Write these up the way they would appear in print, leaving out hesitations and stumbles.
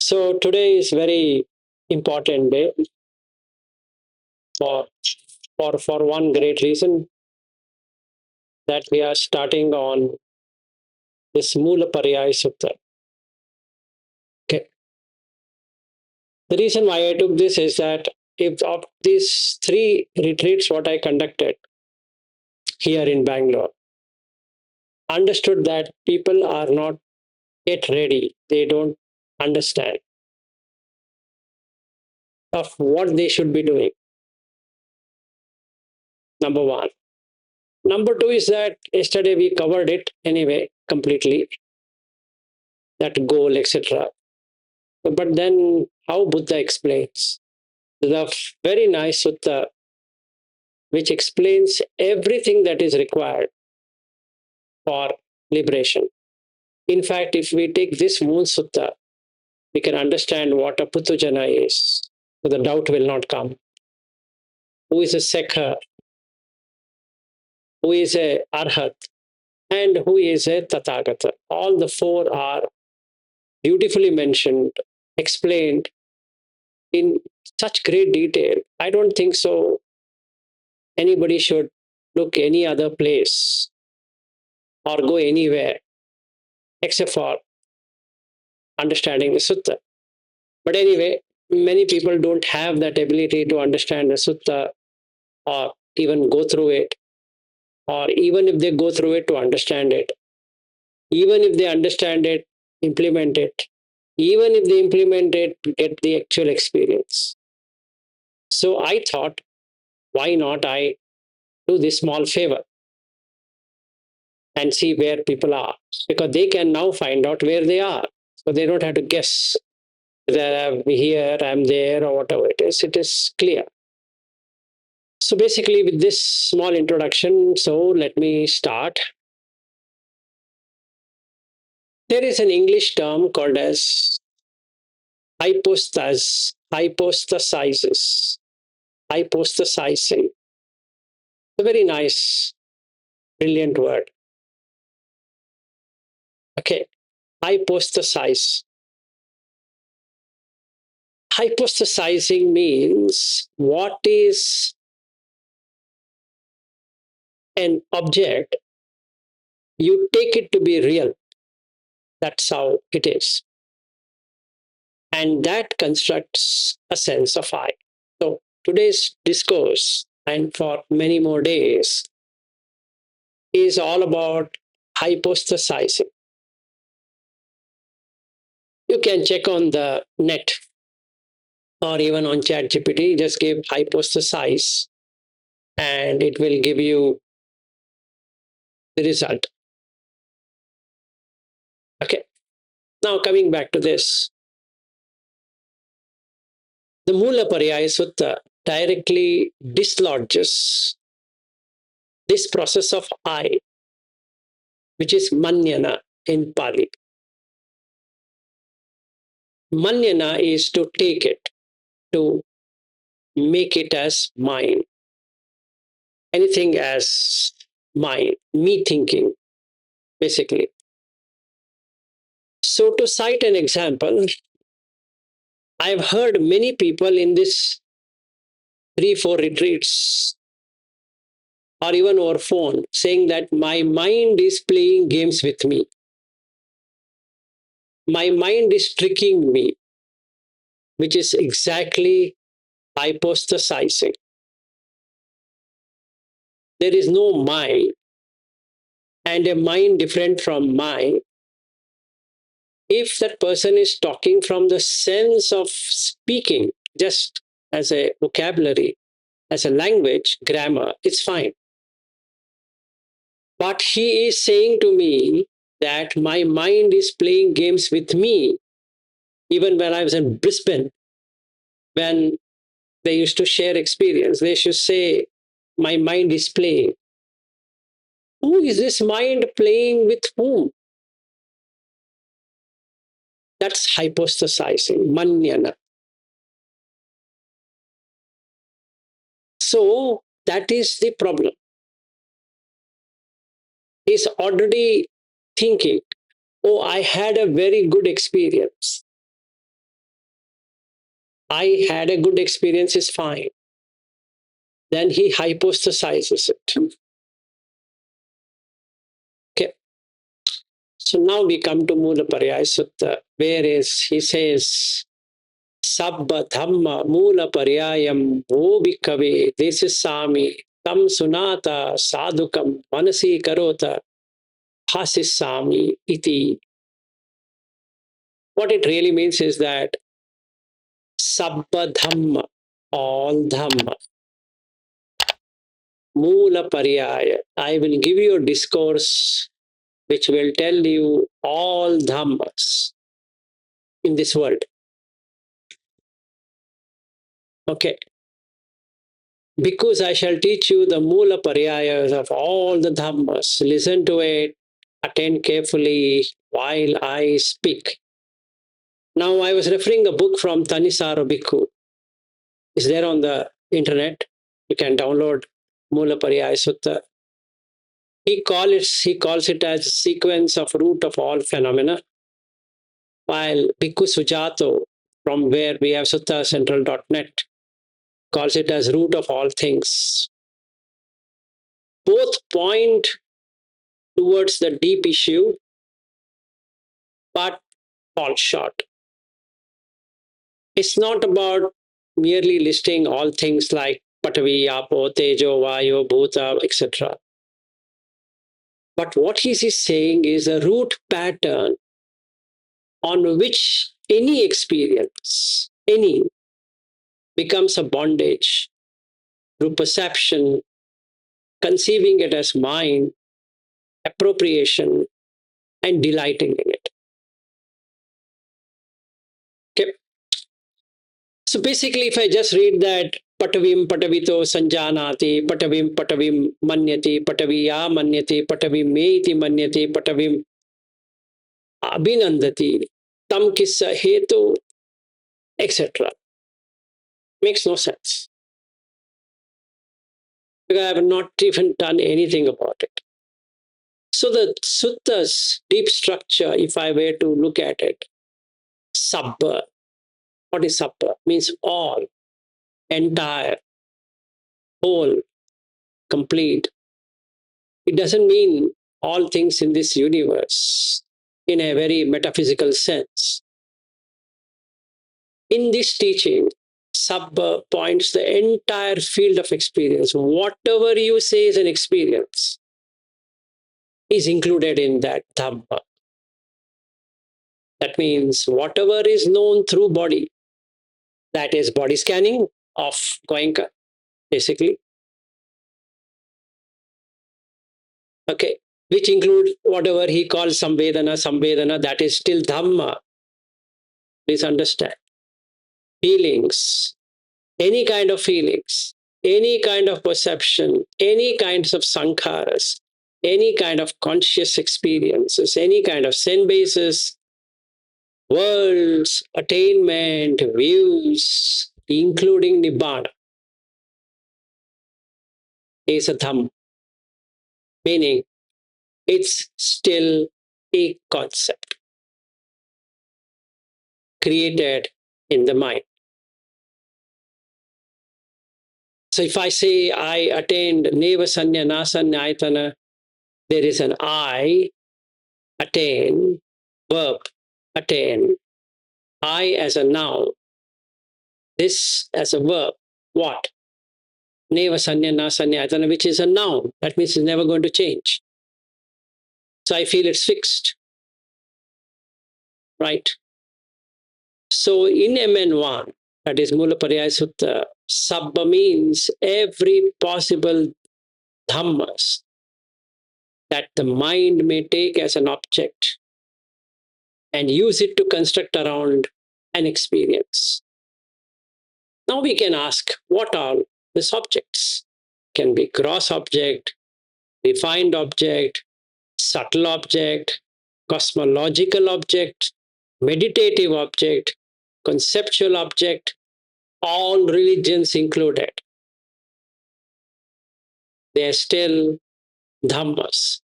So today is very important day for for one great reason that we are starting on this Mulapariyaya Sutta. Okay. The reason why I took this is that if of these three retreats what I conducted here in Bangalore, understood that people are not yet ready. They don't understand of what they should be doing. Number one. Number two is that yesterday we covered it anyway completely, that goal, etc. But then how Buddha explains the very nice sutta which explains everything that is required for liberation. In fact, if we take this moon sutta, we can understand what a putujana is. So the doubt will not come. Who is a sekha? Who is a arhat? And who is a tathagata? All the four are beautifully mentioned, explained in such great detail. I don't think so anybody should look any other place or go anywhere except for understanding the sutta. But anyway, many people don't have that ability to understand the sutta or even go through it, or even if they go through it to understand it, even if they understand it, implement it, even if they implement it, get the actual experience. So I thought, why not I do this small favor and see where people are? Because they can now find out where they are. So they don't have to guess that I'm here, I'm there, or whatever it is. It is clear. So basically, with this small introduction, so let me start. There is an English term called as hypostatizes, hypostatizing. A very nice, brilliant word. Okay, hypostasize. Hypostatizing means what is an object, you take it to be real. That's how it is. And that constructs a sense of I. So today's discourse, and for many more days, is all about hypostatizing. You can check on the net or even on ChatGPT, just give hypostasize and it will give you the result. Okay. Now coming back to this, the Mulapariyaya Sutta directly dislodges this process of I, which is mannana in Pali. Mannana is to take it, to make it as mine. Anything as mine, me thinking, basically. So, to cite an example, I've heard many people in this 3-4 retreats or even over phone saying that my mind is playing games with me. My mind is tricking me, which is exactly hypostatizing. There is no mind, and a mind different from mine. If that person is talking from the sense of speaking, just as a vocabulary, as a language, grammar, it's fine. But he is saying to me that my mind is playing games with me. Even when I was in Brisbane, when they used to share experience, they should say, my mind is playing. Who is this mind playing with whom? That's hypostatizing, mannana. So that is the problem. He's already thinking, oh, I had a very good experience. I had a good experience is fine. Then he hypostatizes it. Okay. So now we come to Mulapariyaya Sutta, whereas he says, Sabba Dhamma Mulapariyayam Vobhikave Desisami Tam Sunata Sadhukam Manasi Karota Hasisami Iti. What it really means is that Sabba Dhamma, all Dhamma, Mulapariyaya. I will give you a discourse which will tell you all Dhammas in this world. Okay. Because I shall teach you the Mulapariyayas of all the Dhammas. Listen to it, attend carefully while I speak. Now, I was referring a book from Thanissaro Bhikkhu. It's there on the internet. You can download Mulapariyaya Sutta. He calls it as sequence of root of all phenomena, while Bhikkhu Sujato, from where we have suttacentral.net, calls it as root of all things. Both point towards the deep issue, but fall short. It's not about merely listing all things like Patavi, Apo, Tejo, Vayo, Bhuta, etc. But what he is saying is a root pattern on which any experience, any, becomes a bondage through perception, conceiving it as mine, appropriation, and delighting in it. Okay. So basically, if I just read that Patavim Patavito Sanjanati, Patavim Manyati, Pataviya Manyati, Patavim Meiti Manyati, Patavim Abhinandati, Tam Kissa Hetu, etc. Makes no sense. Because I have not even done anything about it. So the sutta's deep structure, if I were to look at it, Sabba. What is Sabba? Means all, entire, whole, complete. It doesn't mean all things in this universe in a very metaphysical sense. In this teaching, Sabba points the entire field of experience. Whatever you say is an experience is included in that Dhamma. That means whatever is known through body, that is body scanning of Goenka, basically. Okay, which include whatever he calls samvedana, that is still Dhamma. Please understand. Feelings, any kind of feelings, any kind of perception, any kinds of sankharas, any kind of conscious experiences, any kind of sin basis, worlds, attainment, views, including Nibbana, is a Dhamma. Meaning, it's still a concept created in the mind. So if I say I attained Neva Sanya Nasanya Ayatana, there is an I, attain, verb, attain, I as a noun, this as a verb, what? Neva Sanya Nasanya Ayatana, which is a noun. That means it's never going to change. So I feel it's fixed. Right? So in MN1, that is Mulapariyaya Sutta, Sabba means every possible dhammas that the mind may take as an object and use it to construct around an experience. Now we can ask, what are these objects? Can be gross object, refined object, subtle object, cosmological object, meditative object, conceptual object, all religions included. They are still dhammas.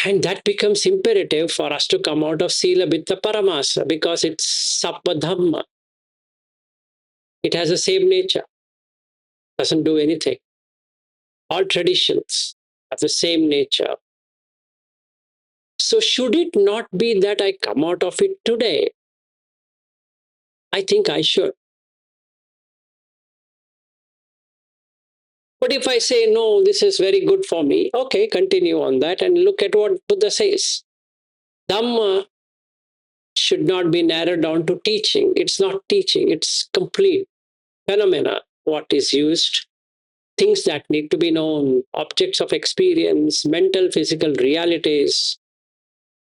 And that becomes imperative for us to come out of Sila Bitta Paramasa because it's Sappha. It has the same nature, doesn't do anything. All traditions have the same nature. So, should it not be that I come out of it today? I think I should. But if I say, no, this is very good for me, okay, continue on that and look at what Buddha says. Dhamma should not be narrowed down to teaching. It's not teaching, it's complete phenomena, what is used, things that need to be known, objects of experience, mental, physical realities,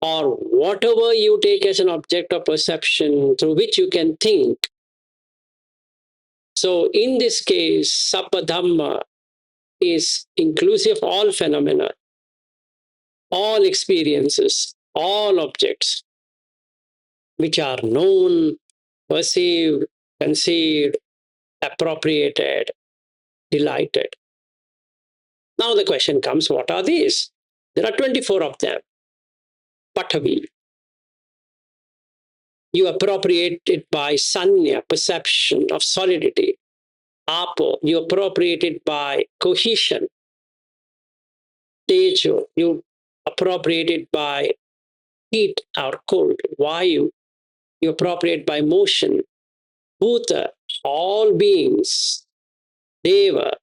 or whatever you take as an object of perception through which you can think. So, in this case, Sappha is inclusive of all phenomena, all experiences, all objects which are known, perceived, conceived, appropriated, delighted. Now the question comes, what are these? There are 24 of them. Patavi. You appropriate it by sanya, perception of solidity. Apo, you appropriate it by cohesion. Tejo, you appropriate it by heat or cold. Vayu, you appropriate by motion. Bhuta, all beings. Deva,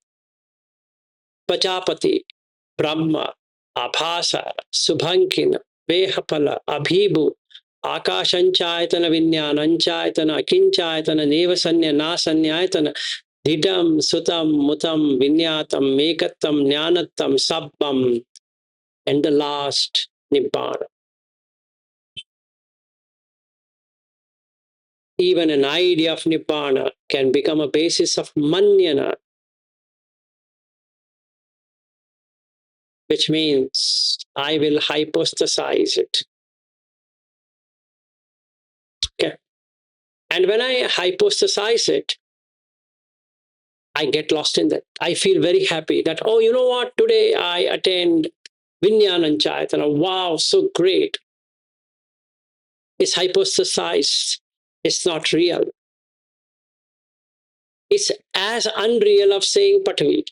Pachapati, Brahma, Abhasa, Subhankina, Vehapala, Abhibu, Akashanchayatana Vinyananchayatana, Akinchayatana, Nevasanya, Nasanyayatana, Dhidam, Sutam, Mutam, Vinyatam, Mekatam, Jnanatam, Sabbam, and the last, Nibbana. Even an idea of Nibbana can become a basis of mannana, which means I will hypostasize it. Okay. And when I hypostasize it, I get lost in that. I feel very happy that, oh, you know what? Today I attained Vinyananchayatana. Wow, so great. It's hypostasized. It's not real. It's as unreal of saying Patavi.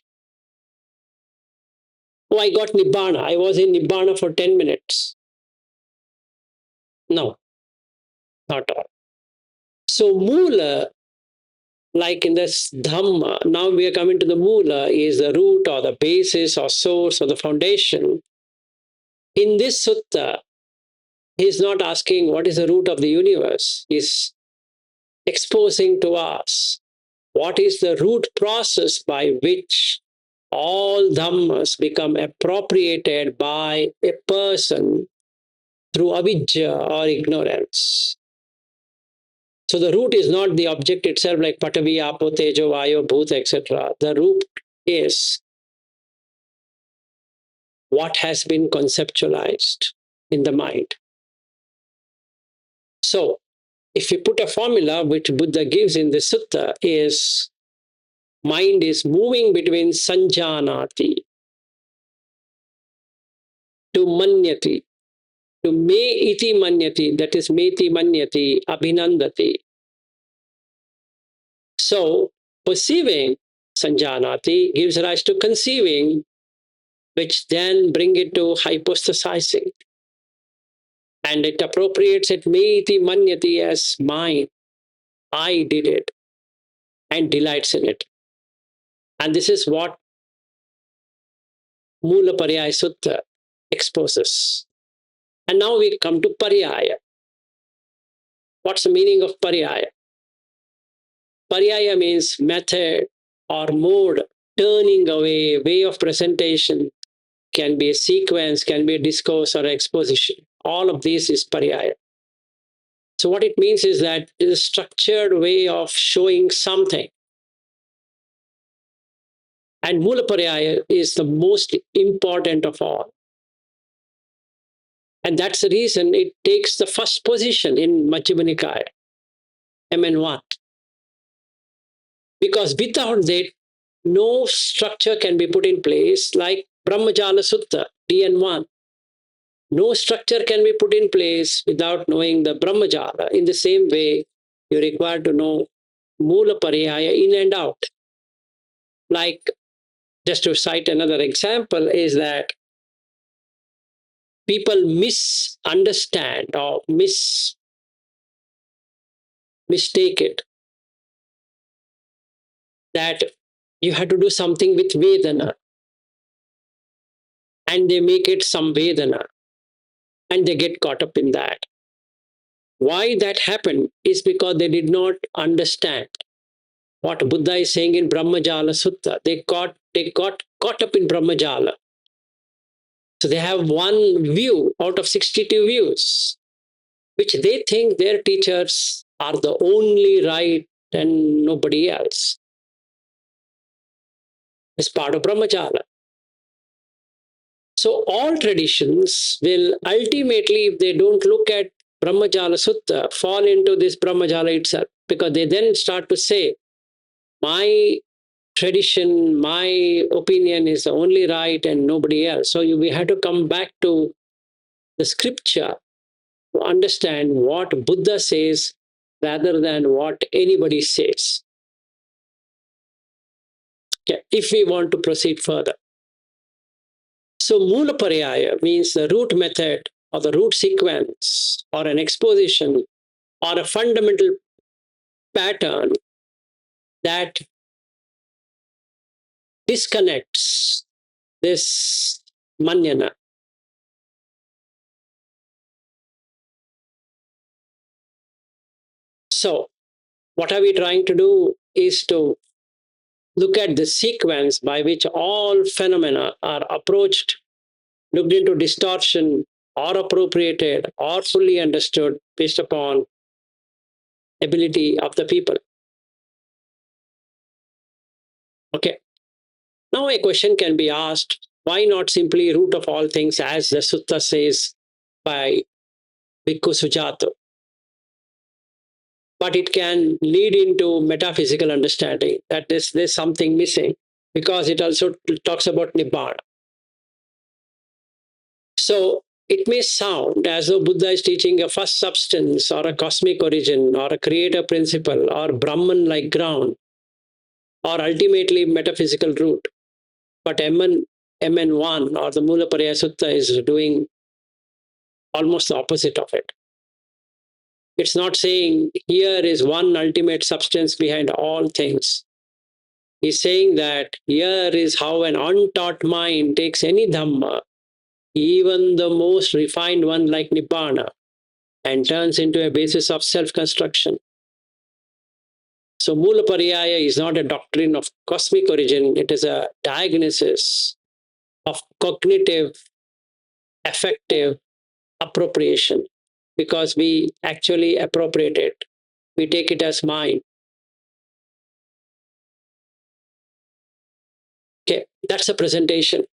Oh, I got Nibbana. I was in Nibbana for 10 minutes. No, not all. So Mula, like in this Dhamma, now we are coming to the Mula, is the root or the basis or source or the foundation. In this sutta, he's not asking what is the root of the universe. He's exposing to us what is the root process by which all dhammas become appropriated by a person through avidya or ignorance. So the root is not the object itself like patavi, apo, tejo, vayo, bhuta, etc. The root is what has been conceptualized in the mind. So if we put a formula which Buddha gives in the sutta is mind is moving between sanjanati to manyati, to me iti manyati, that is meti manyati, abhinandati. So perceiving sanjanati gives rise to conceiving, which then bring it to hypostasizing. And it appropriates it me iti manyati as mine. I did it and delights in it. And this is what Mulapariyaya Sutta exposes. And now we come to Pariyaya. What's the meaning of Pariyaya? Pariyaya means method or mode, turning away, way of presentation, can be a sequence, can be a discourse or exposition. All of this is Pariyaya. So what it means is that it is a structured way of showing something. And Mulapariyaya is the most important of all. And that's the reason it takes the first position in Majjhima Nikaya, MN1. Because without that, no structure can be put in place like Brahmajala Sutta, DN1. No structure can be put in place without knowing the Brahmajala. In the same way, you require to know Mulapariyaya in and out. Like, just to cite another example, is that people misunderstand or mistake it that you have to do something with Vedana, and they make it some Vedana, and they get caught up in that. Why that happened is because they did not understand what Buddha is saying in Brahmajala Sutta. They got caught up in Brahmajala. So they have one view out of 62 views, which they think their teachers are the only right and nobody else. It's part of Brahmajala. So all traditions will ultimately, if they don't look at Brahmajala Sutta, fall into this Brahmajala itself, because they then start to say, my tradition, my opinion is the only right and nobody else. So we have to come back to the scripture to understand what Buddha says rather than what anybody says. Okay, if we want to proceed further. So Mulapariyaya means the root method or the root sequence or an exposition or a fundamental pattern that disconnects this mannana. So what are we trying to do is to look at the sequence by which all phenomena are approached, looked into distortion, or appropriated, or fully understood based upon ability of the people. Okay. Now a question can be asked, why not simply root of all things, as the sutta says by Bhikkhu Sujato? But it can lead into metaphysical understanding that there's something missing, because it also talks about Nibbana. So it may sound as though Buddha is teaching a first substance or a cosmic origin or a creator principle or Brahman like ground or ultimately metaphysical root. But MN1 or the Mulapariyaya Sutta is doing almost the opposite of it. It's not saying here is one ultimate substance behind all things. He's saying that here is how an untaught mind takes any Dhamma, even the most refined one like Nibbana, and turns into a basis of self-construction. So Mulapariyaya is not a doctrine of cosmic origin, it is a diagnosis of cognitive, affective appropriation, because we actually appropriate it. We take it as mine. Okay, that's a presentation.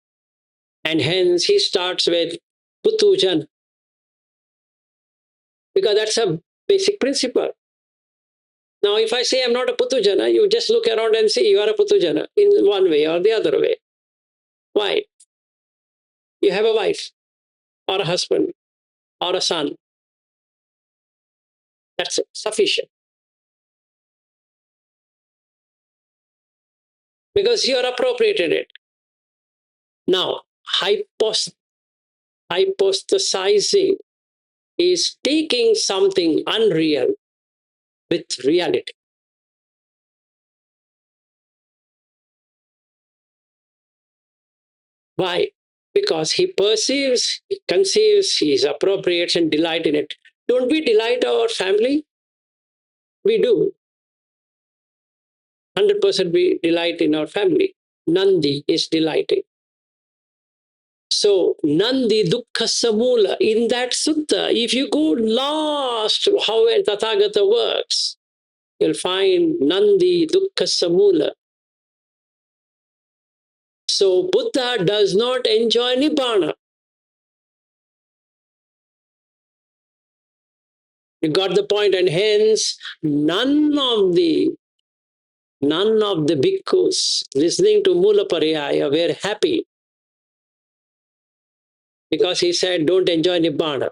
And hence he starts with Putujan, because that's a basic principle. Now, if I say I'm not a Putujana, you just look around and see you are a Putujana in one way or the other way. Why? You have a wife or a husband or a son. That's sufficient. Because you are appropriated it. Now, hypostatizing is taking something unreal with reality. Why? Because he perceives, he conceives, he appropriates and delight in it. Don't we delight our family? We do. 100% we delight in our family. Nandi is delighting. So, Nandi Dukkha Samula, in that sutta, if you go last how a Tathagata works, you'll find Nandi Dukkha Samula. So, Buddha does not enjoy Nibbana. You got the point, and hence none of the bhikkhus listening to Mulapariyaya were happy because he said, don't enjoy Nibbana.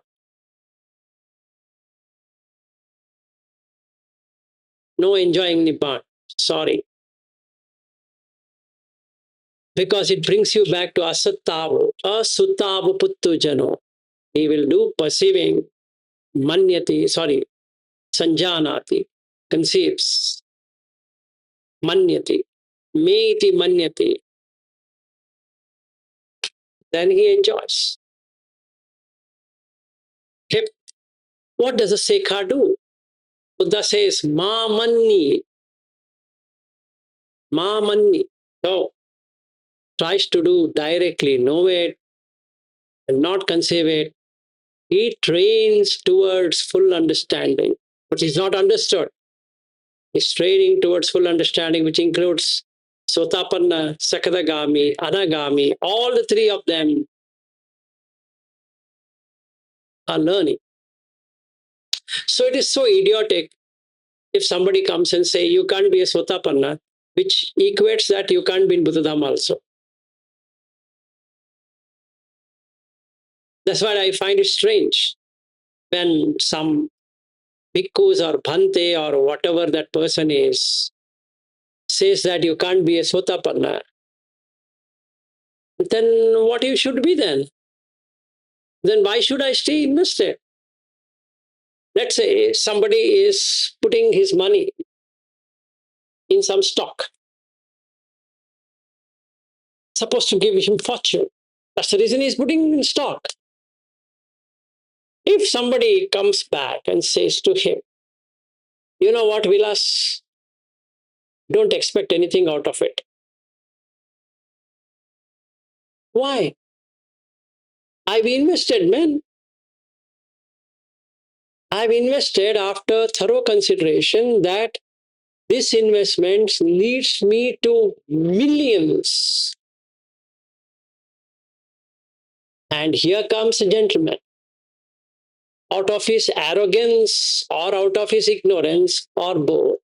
No enjoying Nibbana. Sorry. Because it brings you back to asattavo, asuttavo puttu jano. He will do perceiving, sanjanati, conceives, manyati, meti manyati. Then he enjoys. Okay. What does a sekha do? Buddha says, ma manni. So, tries to do directly, know it, and not conceive it. He trains towards full understanding, but is not understood. He's training towards full understanding, which includes Sotapanna, Sakadagami, Anagami. All the three of them are learning. So it is so idiotic if somebody comes and say you can't be a Sotapanna, which equates that you can't be in Buddhadham also. That's why I find it strange when some bhikkhus or bhante or whatever that person is says that you can't be a Sotapanna. Then what you should be then? Then why should I stay invested? Let's say somebody is putting his money in some stock, supposed to give him fortune. That's the reason he's putting in stock. If somebody comes back and says to him, you know what, Vilas, don't expect anything out of it. Why? I've invested, man. I've invested after thorough consideration that this investment leads me to millions. And here comes a gentleman, out of his arrogance or out of his ignorance or both,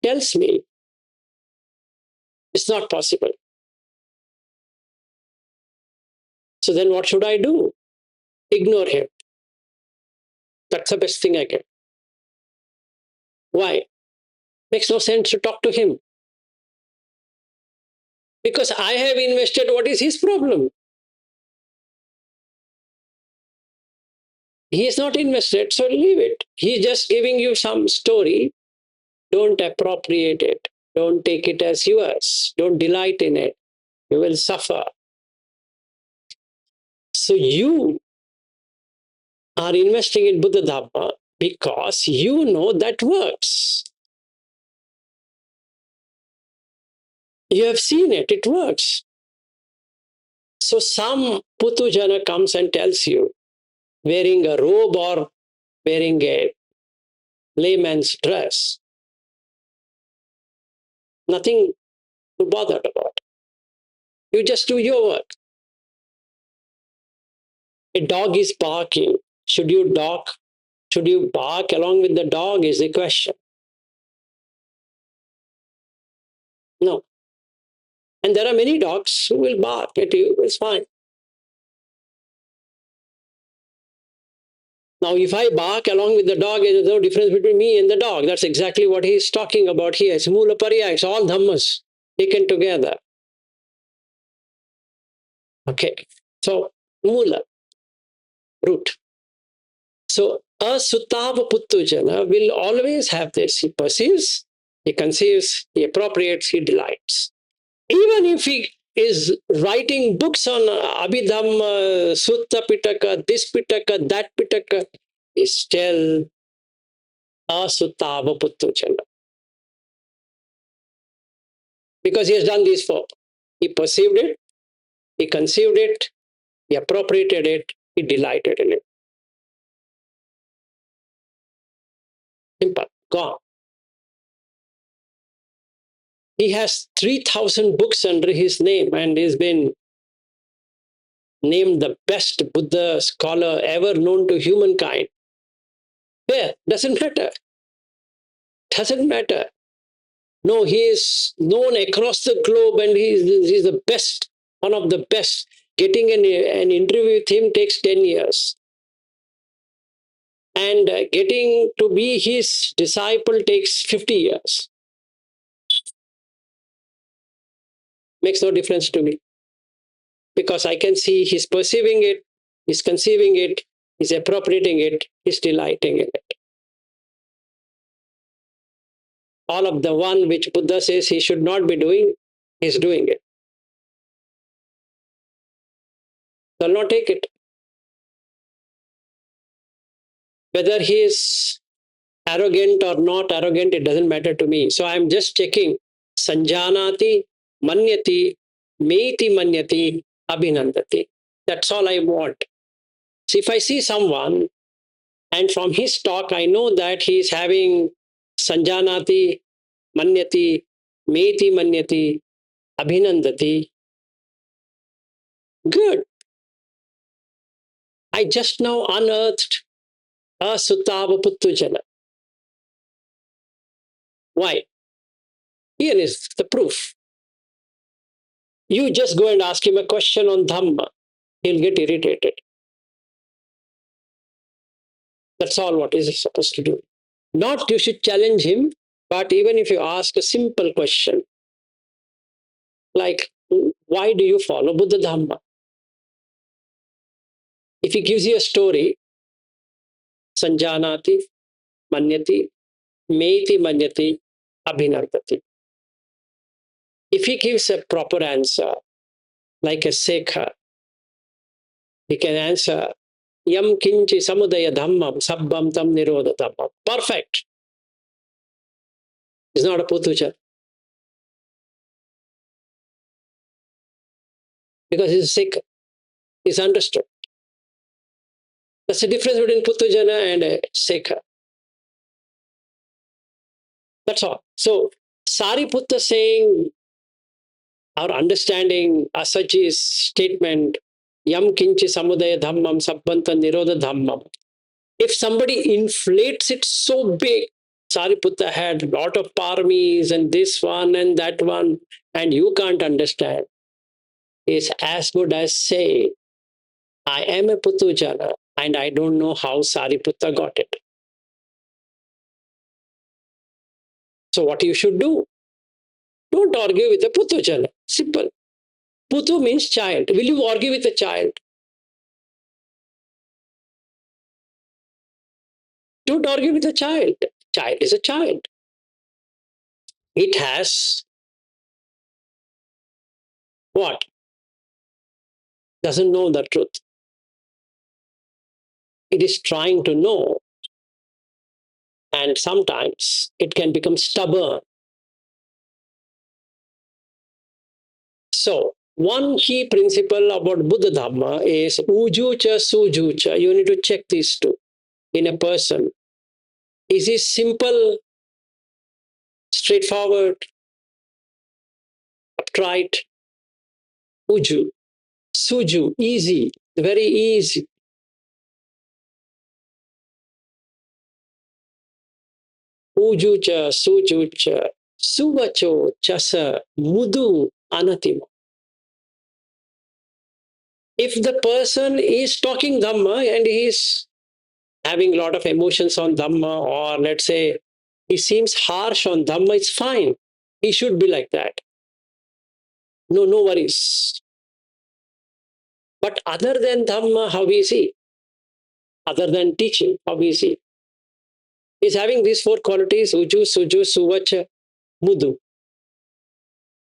tells me it's not possible. So then what should I do? Ignore him. That's the best thing I can. Why? Makes no sense to talk to him. Because I have invested, what is his problem? He is not invested, so leave it. He's just giving you some story. Don't appropriate it. Don't take it as yours. Don't delight in it. You will suffer. So you are investing in Buddha Dhamma because you know that works. You have seen it, it works. So some Putujana comes and tells you, wearing a robe or wearing a layman's dress, nothing to bother about. You just do your work. A dog is barking. Should you bark along with the dog is the question. No. And there are many dogs who will bark at you. It's fine. Now, if I bark along with the dog, there's no difference between me and the dog. That's exactly what he's talking about here. It's Mulapariyaya. It's all dhammas taken together. Okay. So, Mula, root. So, a Suttava Puttujana will always have this. He perceives, he conceives, he appropriates, he delights. Even if he is writing books on Abhidhamma, Sutta Pitaka, this Pitaka, that Pitaka, is still Asuttava Puttujana. Because he has done these four. He perceived it, he conceived it, he appropriated it, he delighted in it. Simple, gone. He has 3,000 books under his name and he's been named the best Buddha scholar ever known to humankind. Yeah, doesn't matter. Doesn't matter. No, he is known across the globe and he's the best, one of the best. Getting an interview with him takes 10 years. And getting to be his disciple takes 50 years. Makes no difference to me. Because I can see he's perceiving it, he's conceiving it, he's appropriating it, he's delighting in it. All of the one which Buddha says he should not be doing, he's doing it. So I'll not take it. Whether he is arrogant or not arrogant, it doesn't matter to me. So I'm just checking sanjanati, manyati, meiti manyati, abhinandati. That's all I want. So if I see someone and from his talk I know that he's having sanjanati, manyati, meiti manyati, abhinandati, good. I just now unearthed a sutta puttujana. Why? Here is the proof. You just go and ask him a question on Dhamma, he'll get irritated. That's all what is he supposed to do. Not you should challenge him, but even if you ask a simple question, like, why do you follow Buddha Dhamma? If he gives you a story, sanjanati, manyati, meiti manyati, abhinardati. If he gives a proper answer, like a sekha, he can answer, yam kinchi samudaya dhammam, sabbam tam nirodha dhammam. Perfect. It's not a putuja. Because he's sick, he's understood. That's the difference between Putujana and a Sekha. That's all. So, Sariputta saying, our understanding Asaji's statement, Yam Kinchi Samudaya Dhammam Sabbanta Nirodha Dhammam. If somebody inflates it so big, Sariputta had a lot of paramis and this one and that one, and you can't understand, is as good as saying, I am a Putujana and I don't know how Sariputta got it. So what you should do? Don't argue with a Putujana. Simple. Putu means child. Will you argue with a child? Don't argue with a child. Child is a child. It has what? Doesn't know the truth. It is trying to know, and sometimes it can become stubborn. So, one key principle about Buddha Dhamma is ujucha sujucha. You need to check these two in a person. Is he simple, straightforward, upright? Uju. Suju, easy, very easy. Ujucha, sujucha, suvacho, chasa, mudu, anatima. If the person is talking Dhamma and he is having a lot of emotions on Dhamma, or let's say he seems harsh on Dhamma, it's fine. He should be like that. No worries. But other than Dhamma, how is he? Other than teaching, how is he? He's having these four qualities, uju, suju, suvacha, mudu.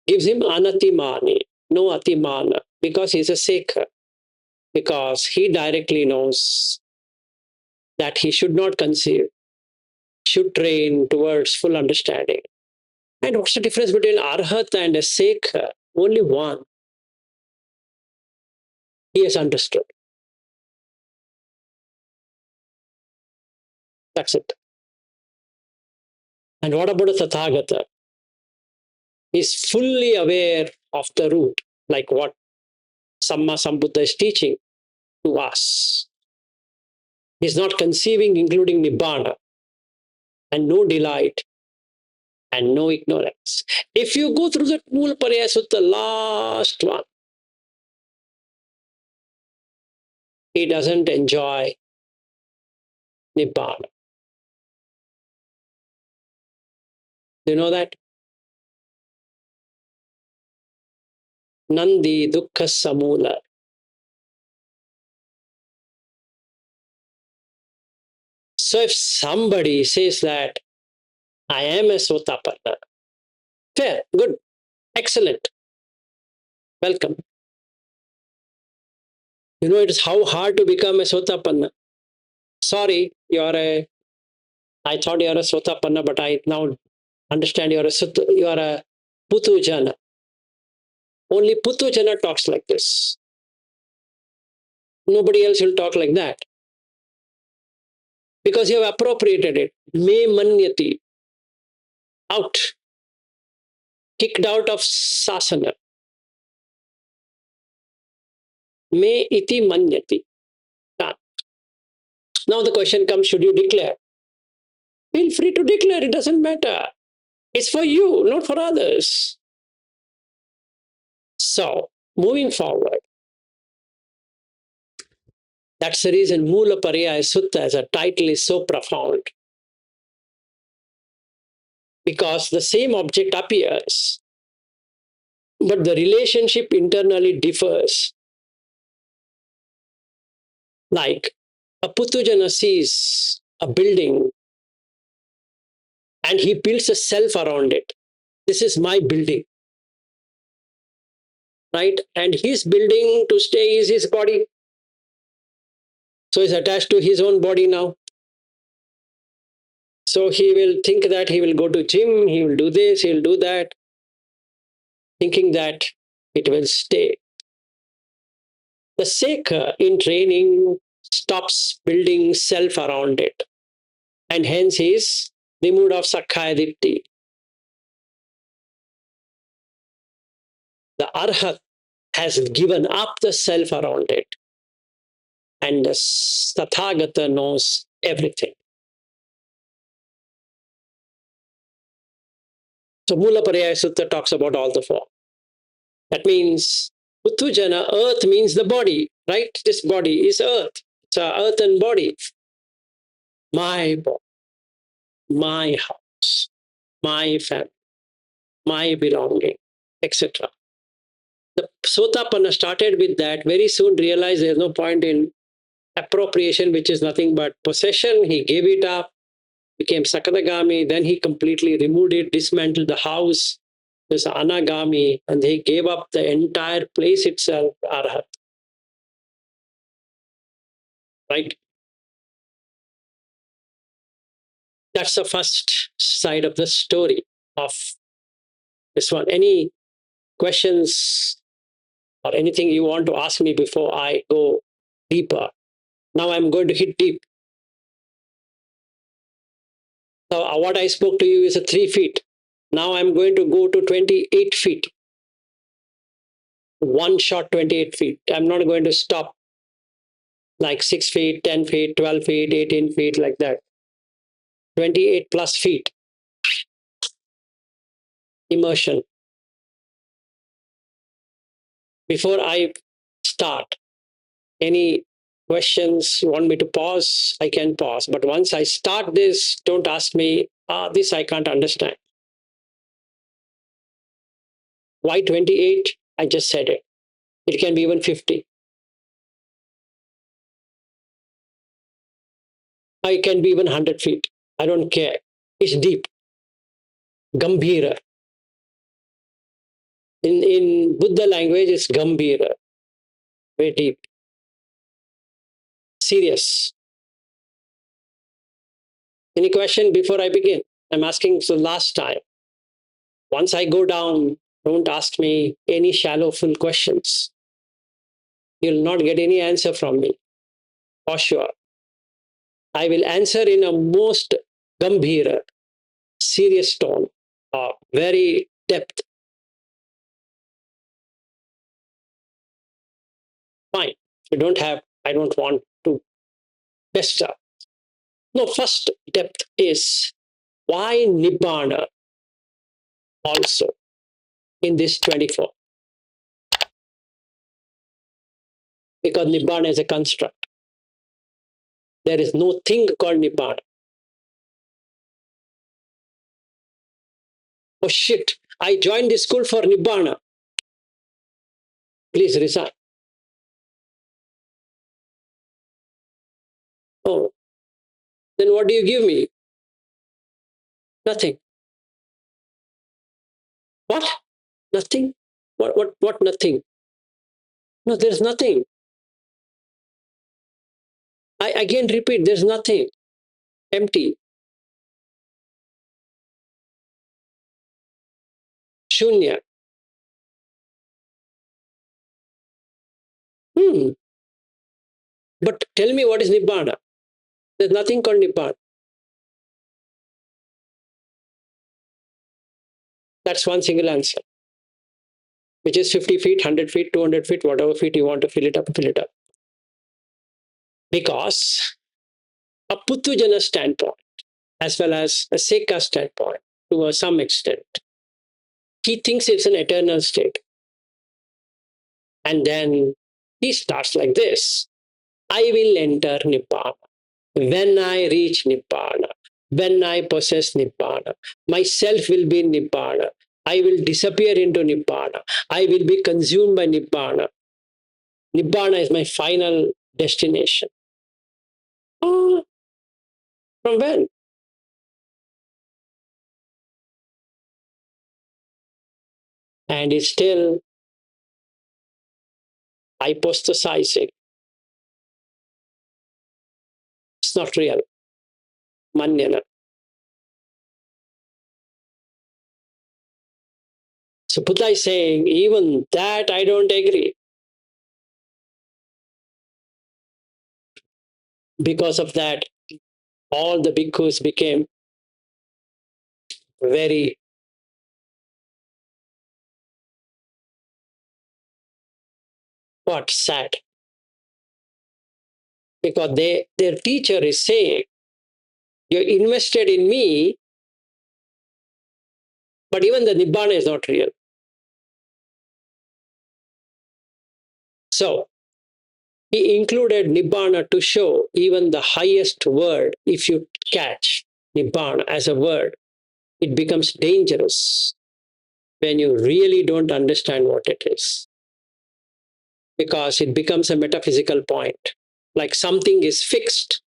Gives him anatimani, no atimana, because he's a sekha, because he directly knows that he should not conceive, should train towards full understanding. And what's the difference between arhat and a sekha? Only one. He has understood. That's it. And what about a tathagata? He's fully aware of the root, like what Samma Sambuddha is teaching to us. He's not conceiving, including Nibbana, and no delight, and no ignorance. If you go through the Mulapariyaya Sutta, last one, he doesn't enjoy Nibbana. Do you know that? Nandi Dukkha Samula. So if somebody says that I am a Sotapanna, fair, good, excellent, welcome. You know, it is how hard to become a Sotapanna. Sorry, I thought you're a Sotapanna, but I now understand you're a Putujana. Only Putujana talks like this. Nobody else will talk like that. Because you have appropriated it. Me manyati. Out. Kicked out of sasana. Me iti manyati. Now the question comes, should you declare? Feel free to declare, it doesn't matter. It's for you, not for others. So, moving forward, that's the reason Mulapariyaya Sutta as a title is so profound. Because the same object appears, but the relationship internally differs. Like a Putujana sees a building and he builds a self around it. This is my building. Right? And his building to stay is his body. So he's attached to his own body now. So he will think that he will go to gym, he will do this, he will do that, thinking that it will stay. The seeker in training stops building self around it. And hence he is removed of Sakkaya Ditti. The Arhat has given up the self around it. And the Tathagata knows everything. So Mulapariyaya Sutta talks about all the four. That means Putujana, earth means the body, right? This body is earth. It's an earthen body. My body, my house, my family, my belonging, etc. The Sotapanna started with that, very soon realized there's no point in appropriation, which is nothing but possession. He gave it up, became Sakadagami, then he completely removed it, dismantled the house. There's Anagami, and he gave up the entire place itself, Arhat. Right? That's the first side of the story of this one. Any questions or anything you want to ask me before I go deeper? Now I'm going to hit deep. So what I spoke to you is a 3 feet. Now I'm going to go to 28 feet. One shot, 28 feet. I'm not going to stop like 6 feet, 10 feet, 12 feet, 18 feet, like that. 28 plus feet. Immersion. Before I start, any questions you want me to pause, I can pause. But once I start this, don't ask me, this I can't understand. Why 28? I just said it. It can be even 50. It can be even 100 feet. I don't care. It's deep. Gambhira. In Buddha language, it's Gambhira. Very deep. Serious. Any question before I begin? I'm asking the last time. Once I go down, don't ask me any shallow, full questions. You'll not get any answer from me, for sure. I will answer in a most gambhira, serious tone, very depth. Fine. You don't have, I don't want to pester. No, first depth is why Nibbana also in this 24. because Nibbana is a construct. There is no thing called Nibbana. Oh shit, I joined this school for Nibbana. Please resign. Oh, then what do you give me? Nothing. What? Nothing? What nothing? No, there's nothing. I again repeat, there's nothing. Empty. Shunya. But tell me what is Nibbana? There's nothing called Nibbana. That's one single answer, which is 50 feet, 100 feet, 200 feet, whatever feet you want to fill it up, fill it up. Because a Puttujana standpoint, as well as a Seka standpoint, to some extent, he thinks it's an eternal state. And then he starts like this: I will enter Nibbana. When I reach Nibbana, when I possess Nibbana, myself will be in Nibbana. I will disappear into Nibbana. I will be consumed by Nibbana. Nibbana is my final destination. Oh, from when? And it's still hypostatizing. It's not real. Mannana. So Buddha is saying, even that I don't agree. Because of that, all the bhikkhus became very sad. Because their teacher is saying, you're invested in me, but even the Nibbana is not real. So he included Nibbana to show even the highest word, if you catch Nibbana as a word, it becomes dangerous when you really don't understand what it is. Because it becomes a metaphysical point. Like something is fixed.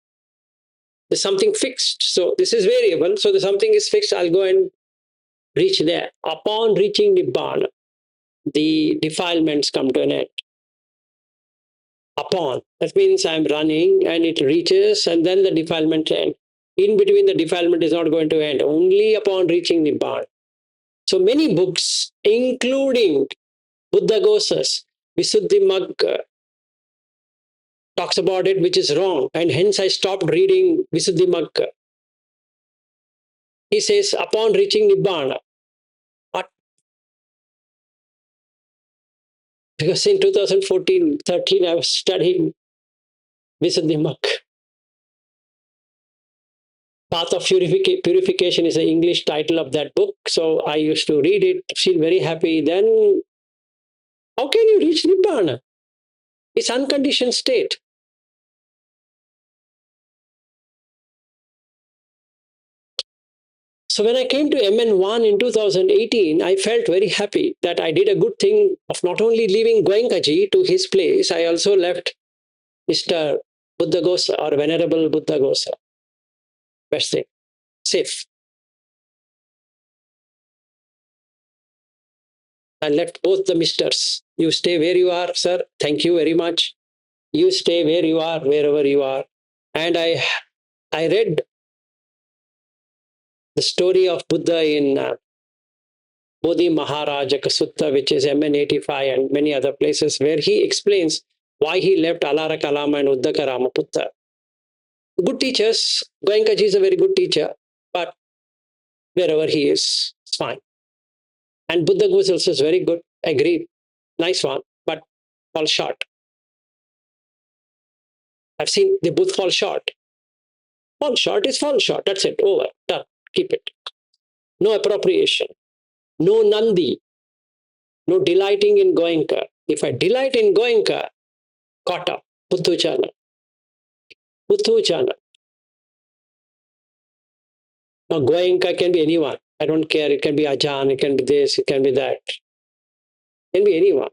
There's something fixed. So this is variable. So the something is fixed. I'll go and reach there. Upon reaching Nibbana, the defilements come to an end. Upon. That means I'm running and it reaches and then the defilement ends. In between, the defilement is not going to end. Only upon reaching Nibbana. So many books, including Buddha-Ghosas, Visuddhimagga, talks about it, which is wrong. And hence I stopped reading Visuddhimagga. He says, upon reaching Nibbana. What? Because in 2014-13, I was studying Visuddhimagga. Path of Purification is the English title of that book. So I used to read it, feel very happy. Then, how can you reach Nibbana? It's unconditioned state. So when I came to MN1 in 2018, I felt very happy that I did a good thing of not only leaving Goenkaji to his place, I also left Mr. Buddha-Ghosa or Venerable Buddha-Ghosa. Best thing. Safe. I left both the misters. You stay where you are, sir. Thank you very much. You stay where you are, wherever you are. And I read the story of Buddha in Bodhi Maharajaka Sutta, which is MN85 and many other places, where he explains why he left Alara Kalama and Uddaka Ramaputta. Good teachers. Goenkaji is a very good teacher, but wherever he is, it's fine. And Buddha Ghosa also is very good. Agreed. Nice one, but fall short. I've seen they both fall short. Fall short is fall short. That's it. Over. Done. Keep it. No appropriation. No Nandi. No delighting in Goenka. If I delight in Goenka, caught up. Puthujana. Puthujana. Now, Goenka can be anyone. I don't care. It can be Ajan, it can be this, it can be that. It can be anyone.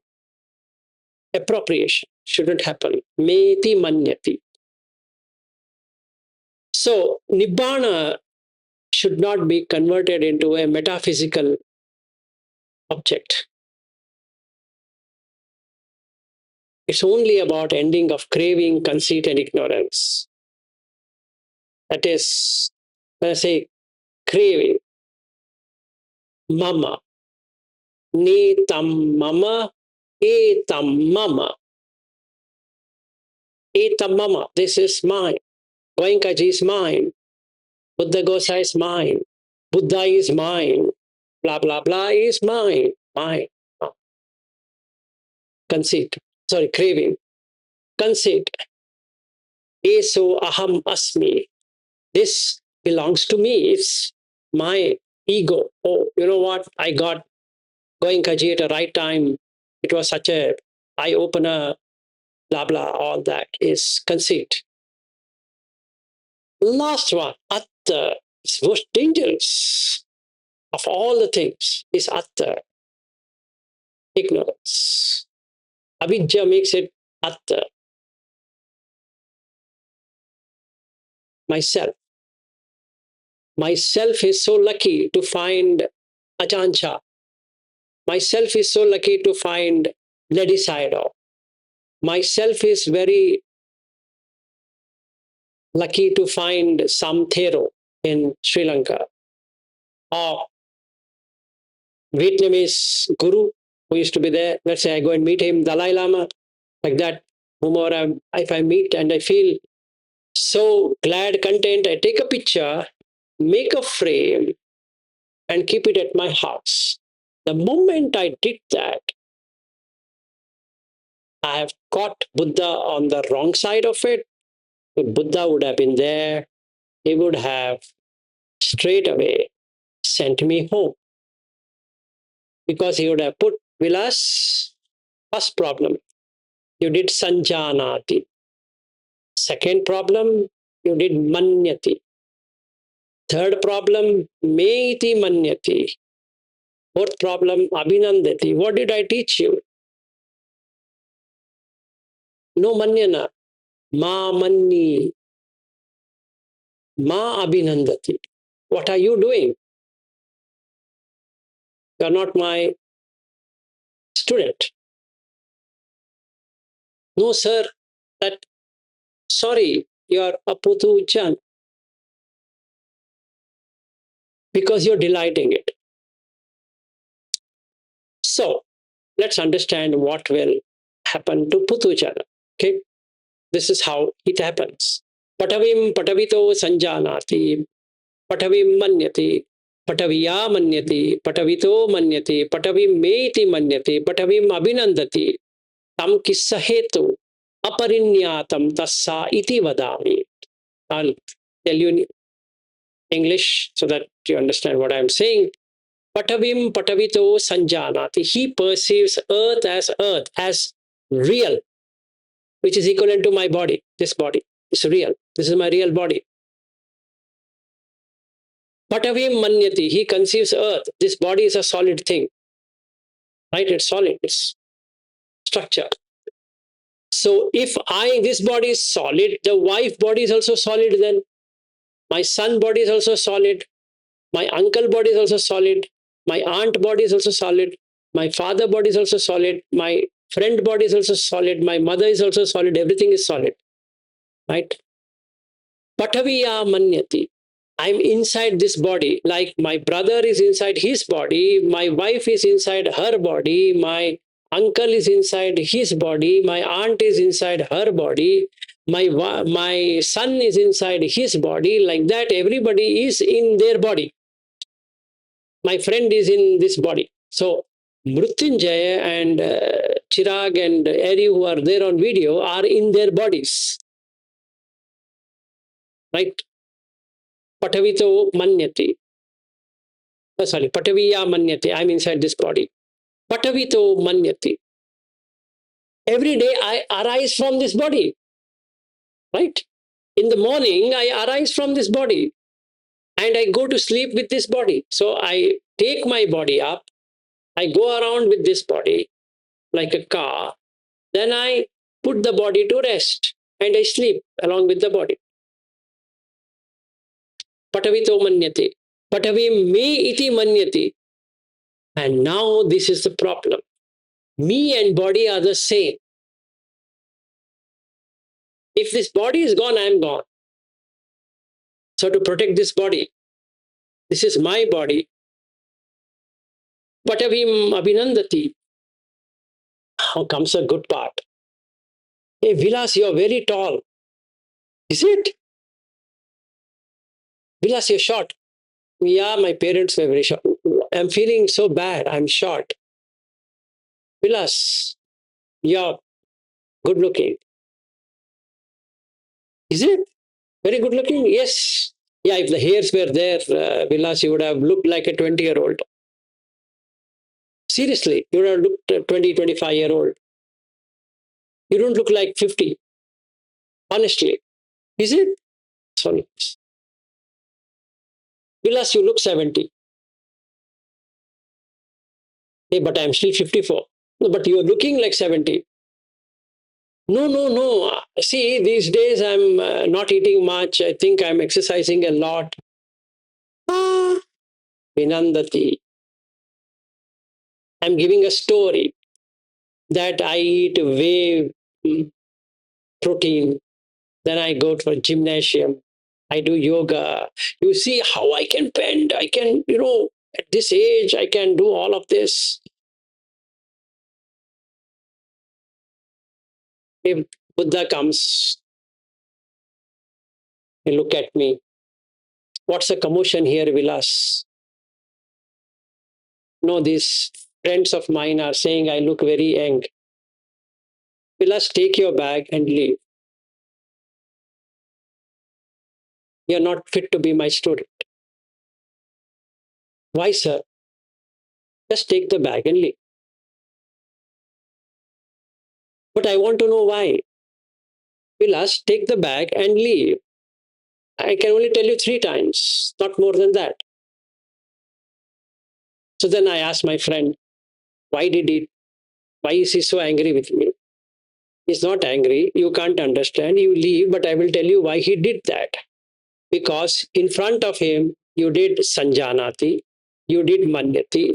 Appropriation shouldn't happen. Meti manyati. So, Nibbana should not be converted into a metaphysical object. It's only about ending of craving, conceit, and ignorance. That is, when I say craving, mama, netam mama, etam mama, etam mama, this is mine. Goenkaji is mine. Buddha Gosa is mine. Buddha is mine. Blah, blah, blah is mine. Mine. Conceit. Sorry, craving. Conceit. Eso aham asmi. This belongs to me. It's my ego. Oh, you know what? I got Goenkaji at the right time. It was such a eye-opener. Blah, blah. All that is conceit. Last one, atta. It's most dangerous of all the things is atta. Ignorance. Avidya makes it atta. Myself. Myself is so lucky to find Ajancha. Myself is so lucky to find Lady Sayadaw. Myself is very lucky to find Sam Thero in Sri Lanka. Or Vietnamese guru who used to be there. Let's say I go and meet him, Dalai Lama, like that. Whomever if I meet and I feel so glad, content, I take a picture, make a frame, and keep it at my house. The moment I did that, I have caught Buddha on the wrong side of it. If Buddha would have been there, he would have straight away sent me home. Because he would have put Vilas, first problem, you did sanjanati. Second problem, you did manyati. Third problem, meiti manyati. Fourth problem, abhinandati. What did I teach you? No mannana. Ma manni. Ma abhinandati. What are you doing? You are not my student. No, sir, that, sorry, you are a putujan. Because you're delighting it. So, let's understand what will happen to Putujana. Okay, this is how it happens. Patavim patavito sanjanati, patavim manyati, pataviya manyati, patavito manyati, patavim meiti manyati, patavim abhinandati, tam kissa hetu, aparinyatam tassa iti vadami. I'll tell you in English so that you understand what I'm saying. Patavim patavito sanjanati. He perceives earth, as real, which is equivalent to my body. This body is real. This is my real body. Patavim manyati. He conceives earth. This body is a solid thing. Right? It's solid. It's structure. So if this body is solid, the wife body is also solid then. My son body is also solid. My uncle body is also solid. My aunt body is also solid. My father body is also solid. My friend body is also solid. My mother is also solid. Everything is solid. Right? Pataviya manyati. I'm inside this body. Like my brother is inside his body. My wife is inside her body. My uncle is inside his body. My aunt is inside her body. My son is inside his body. Like that, everybody is in their body. My friend is in this body. So Mrutyunjaya and Chirag and Eri, who are there on video, are in their bodies. Right? Patavito manyati. Sorry, pataviya manyati. I'm inside this body. Patavito manyati. Every day I arise from this body, right? In the morning, I arise from this body and I go to sleep with this body. So I take my body up, I go around with this body like a car, then I put the body to rest and I sleep along with the body. Patavito manyate. Patavi me iti manyate. And now this is the problem. Me and body are the same. If this body is gone, I am gone. So to protect this body, this is my body. Patavim abhinandati. Now comes a good part. Hey, Vilas, you're very tall. Is it? Vilas, you're short. Yeah, my parents were very short. I'm feeling so bad. I'm short. Vilas, you're good looking. Is it? Very good looking? Yes. Yeah, if the hairs were there, Vilas, you would have looked like a 20-year-old. Seriously, you would have looked 20, 25-year-old. You don't look like 50. Honestly. Is it? Sorry. Vilas, you look 70. Hey, but I'm still 54. No, but you're looking like 70. No, no, no. See, these days I'm not eating much. I think I'm exercising a lot. Ah, Vinandati. I'm giving a story that I eat whey protein. Then I go for gymnasium. I do yoga. You see how I can bend. I can, at this age, I can do all of this. If Buddha comes, he look at me. What's the commotion here, Vilas? No, these friends of mine are saying I look very young. Vilas, take your bag and leave. You're not fit to be my student. Why, sir? Just take the bag and leave. But I want to know why. Vilas, take the bag and leave. I can only tell you 3 times, not more than that. So then I asked my friend, why is he so angry with me? He's not angry. You can't understand. You leave, but I will tell you why he did that. Because in front of him, you did sanjanati, you did manyati,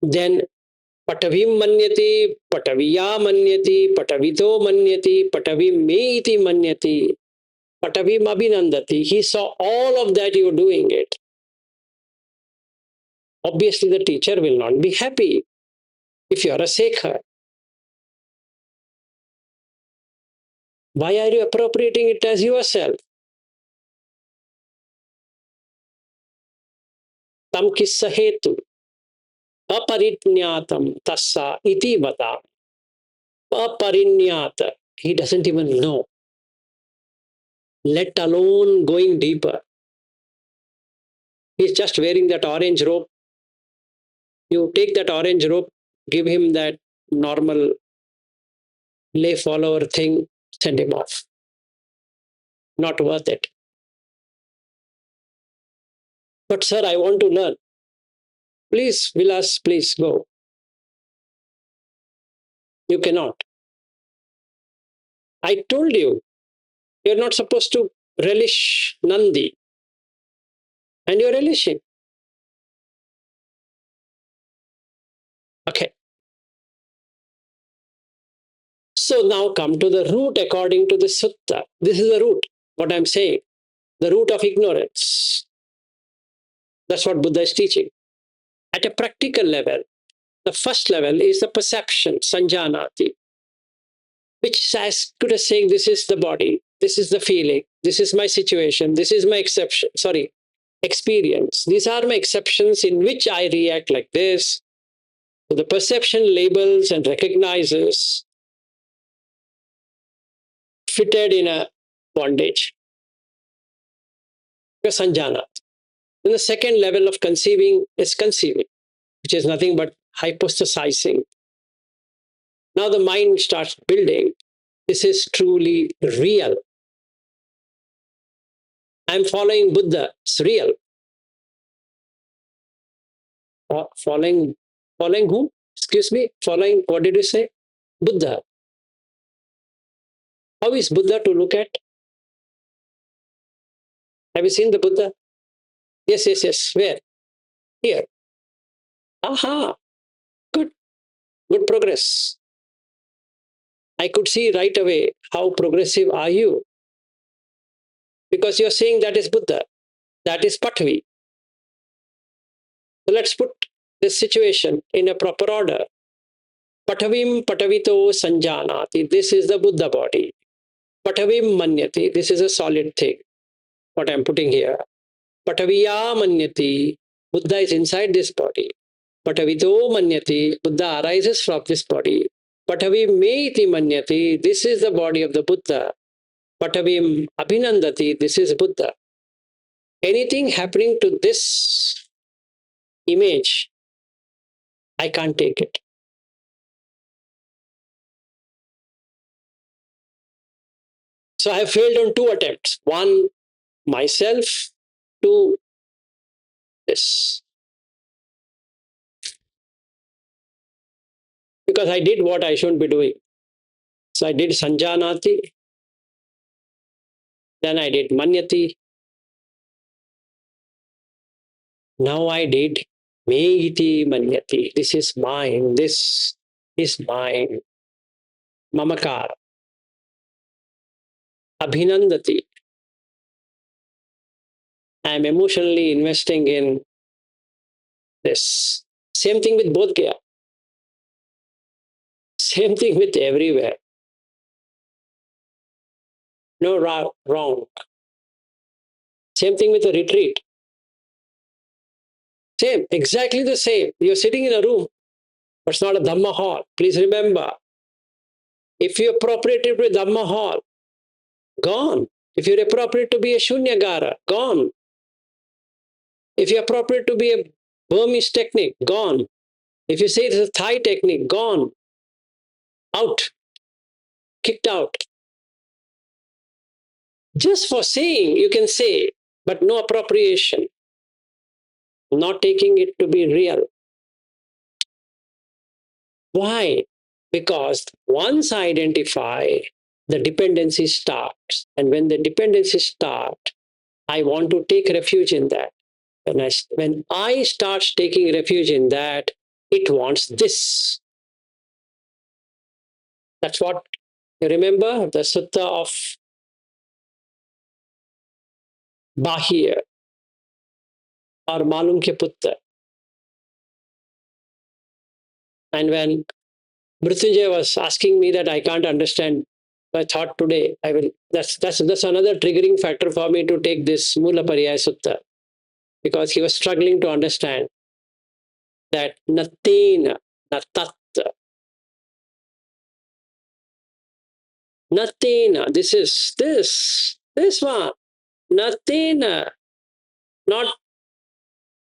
then patavim manyati, pataviya manyati, patavito manyati, patavim me iti manyati, patavim abhinandati. He saw all of that you doing it. Obviously, the teacher will not be happy if you are a sekhar. Why are you appropriating it as yourself? Tam kissa hetu aparijñatam tassa iti vada. Aparinyata. He doesn't even know, let alone going deeper. He's just wearing that orange robe. You take that orange robe, give him that normal lay follower thing, send him off. Not worth it. But sir, I want to learn. Please, Vilas, please go. You cannot. I told you, you're not supposed to relish Nandi. And you're relishing. Okay. So now come to the root according to the sutta. This is the root, what I'm saying. The root of ignorance. That's what Buddha is teaching. At a practical level, the first level is the perception, sanjanati, which is as good as saying, this is the body, this is the feeling, this is my situation, this is my experience. These are my exceptions in which I react like this. So the perception labels and recognizes fitted in a bondage. Sanjanat. Then the second level of conceiving is conceiving, which is nothing but hypostatizing. Now the mind starts building. This is truly real. I'm following Buddha. It's real. Following who? Excuse me. Following, what did you say? Buddha. How is Buddha to look at? Have you seen the Buddha? Yes, yes, yes. Where? Here. Aha. Good. Good progress. I could see right away how progressive are you. Because you're saying that is Buddha. That is Patvi. So let's put this situation in a proper order. Patavim patavito sanjanati. This is the Buddha body. Patavim manyati. This is a solid thing. What I'm putting here. Pataviya manyati. Buddha is inside this body. Patavito manyati. Buddha arises from this body. Patavim meiti manyati. This is the body of the Buddha. Patavim abhinandati. This is Buddha. Anything happening to this image, I can't take it. So I have failed on 2 attempts. One, myself. 2, this. Because I did what I shouldn't be doing. So I did sanjanati. Then I did manyati. Now I did me iti manyati. This is mine. This is mine. Mamakar. Abhinandati. I am emotionally investing in this. Same thing with Bodh Gaya. Same thing with everywhere. No wrong. Same thing with the retreat. Same, exactly the same. You're sitting in a room, but it's not a Dhamma hall. Please remember, if you're appropriated to a Dhamma hall, gone. If you're appropriate to be a Shunyagara, gone. If you're appropriate to be a Burmese technique, gone. If you say it's a Thai technique, gone. Out. Kicked out. Just for saying, you can say, but no appropriation. Not taking it to be real. Why? Because once I identify, the dependency starts. And when the dependency starts, I want to take refuge in that. When I start taking refuge in that, it wants this. That's what you remember the Sutta of Bahir or Malum ke Putta. And when Mrityunjay was asking me that I can't understand, I thought today I will. That's another triggering factor for me to take this Mulapariyaya Sutta, because he was struggling to understand that natina, natat, natina. This one, natina, not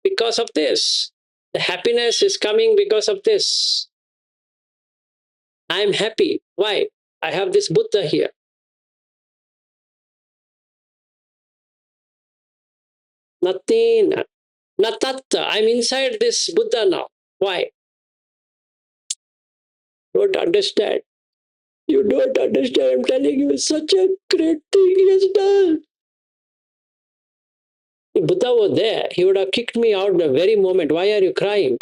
because of this. The happiness is coming because of this. I am happy. Why? I have this Buddha here. Natina, natatta. I'm inside this Buddha now. Why? Don't understand. You don't understand. I'm telling you, it's such a great thing he has done. If Buddha was there, he would have kicked me out the very moment. Why are you crying?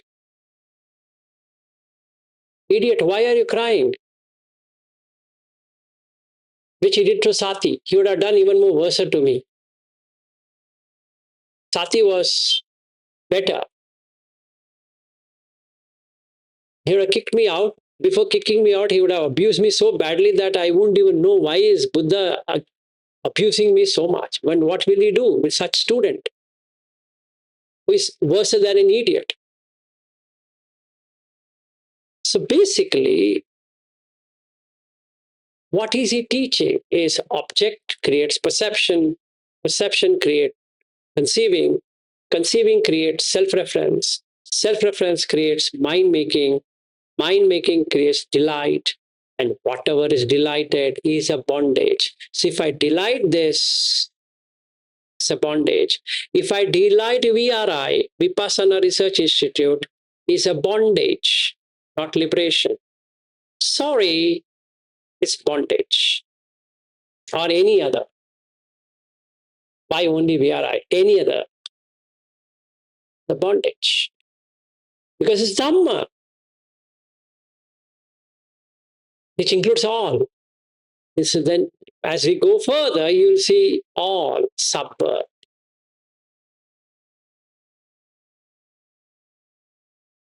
Idiot, why are you crying? Which he did to Sati. He would have done even more worse to me. Sati was better. He would have kicked me out. Before kicking me out, he would have abused me so badly that I wouldn't even know why is Buddha abusing me so much. When what will he do with such student who is worse than an idiot? So basically, what is he teaching is object creates perception, perception creates conceiving, conceiving creates self-reference, self-reference creates mind-making, Mind making creates delight, and whatever is delighted is a bondage. So if I delight this, it's a bondage. If I delight VRI, Vipassana Research Institute, is a bondage, not liberation. Sorry, it's bondage. Or any other. Why only VRI? Any other, the bondage. Because it's Dhamma, which includes all. So then, as we go further, you'll see all Sabba.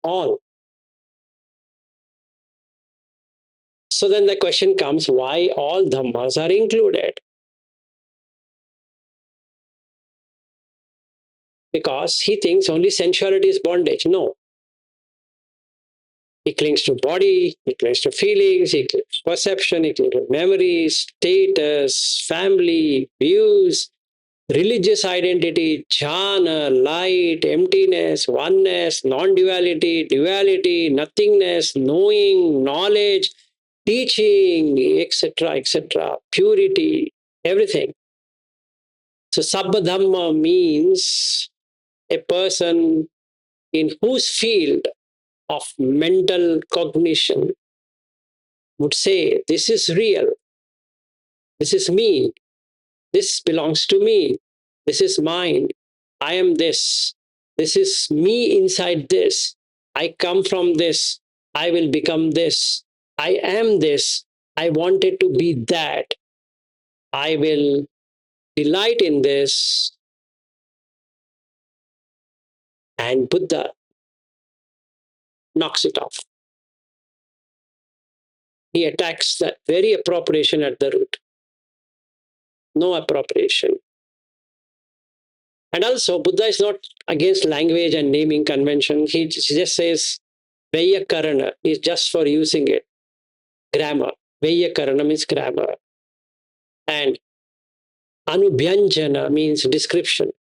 All. So then the question comes, why all Dhammas are included? Because he thinks only sensuality is bondage. No. He clings to body, he clings to feelings, he clings to perception, he clings to memories, status, family, views, religious identity, jhana, light, emptiness, oneness, non-duality, duality, nothingness, knowing, knowledge, teaching, etc., purity, everything. So Sabba Dhamma means a person in whose field of mental cognition would say, this is real, this is me, this belongs to me, this is mine, I am this is me inside this, I come from this, I will become this, I am this, I wanted to be that, I will delight in this. And Buddha knocks it off. He attacks that very appropriation at the root. No appropriation. And also, Buddha is not against language and naming convention. He just says, Vyakarana is just for using it. Grammar. Vyakarana means grammar. And Anubhyanjana means description.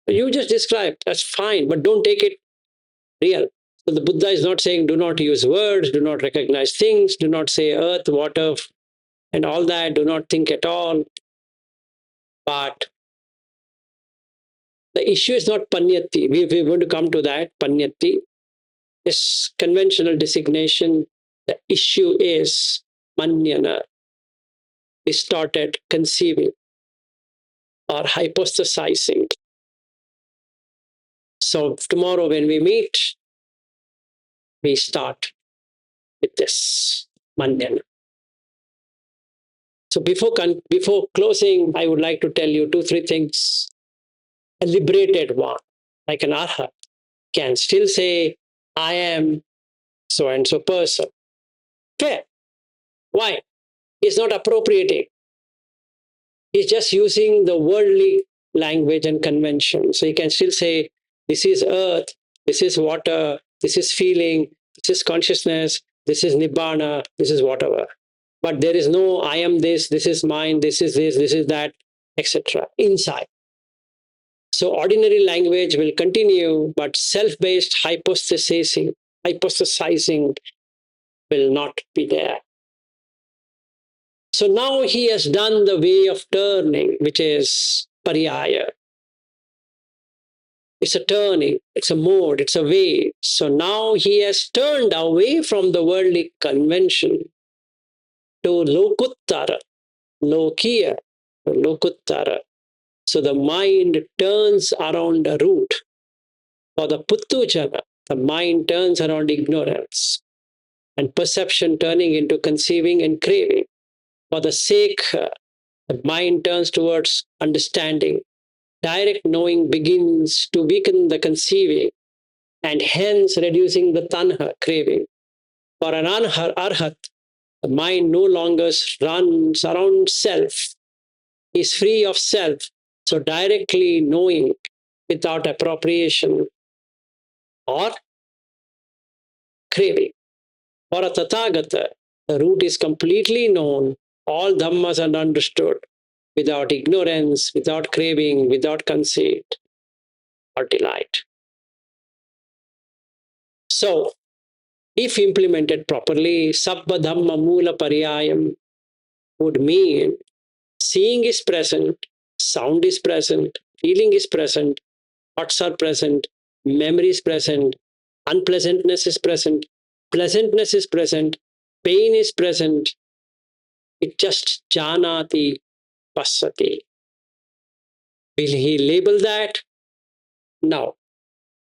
You just describe, that's fine, but don't take it real. So the Buddha is not saying do not use words, do not recognize things, do not say earth, water, and all that, do not think at all. But the issue is not panyati. We're going to come to that. Panyati is conventional designation. The issue is mannana, distorted conceiving or hypostatizing. So tomorrow when we meet, we start with this mannana. So before closing, I would like to tell you 2-3 things. A liberated one, like an arhat, can still say, I am so and so person. Fair. Why? He's not appropriating. He's just using the worldly language and convention. So he can still say, this is earth, this is water, this is feeling, this is consciousness, this is nibbana, this is whatever. But there is no, I am this is mine, this is that, etc. inside. So ordinary language will continue, but self-based hypostatizing will not be there. So now he has done the way of turning, which is pariyaya. It's a turning, it's a mode, it's a way. So now he has turned away from the worldly convention to lokuttara, lokiya, lokuttara. So the mind turns around the root. For the puttujana, the mind turns around ignorance and perception turning into conceiving and craving. For the sake, the mind turns towards understanding. Direct knowing begins to weaken the conceiving and hence reducing the tanha, craving. For an arhat, the mind no longer runs around self, is free of self. So directly knowing without appropriation or craving. For a Tathagata, the root is completely known, all dhammas are understood, without ignorance, without craving, without conceit or delight. So, if implemented properly, Sabba Dhamma Mulapariyayam would mean seeing is present, sound is present, feeling is present, thoughts are present, memory is present, unpleasantness is present, pleasantness is present, pain is present. It just janati passati. Will he label that? No.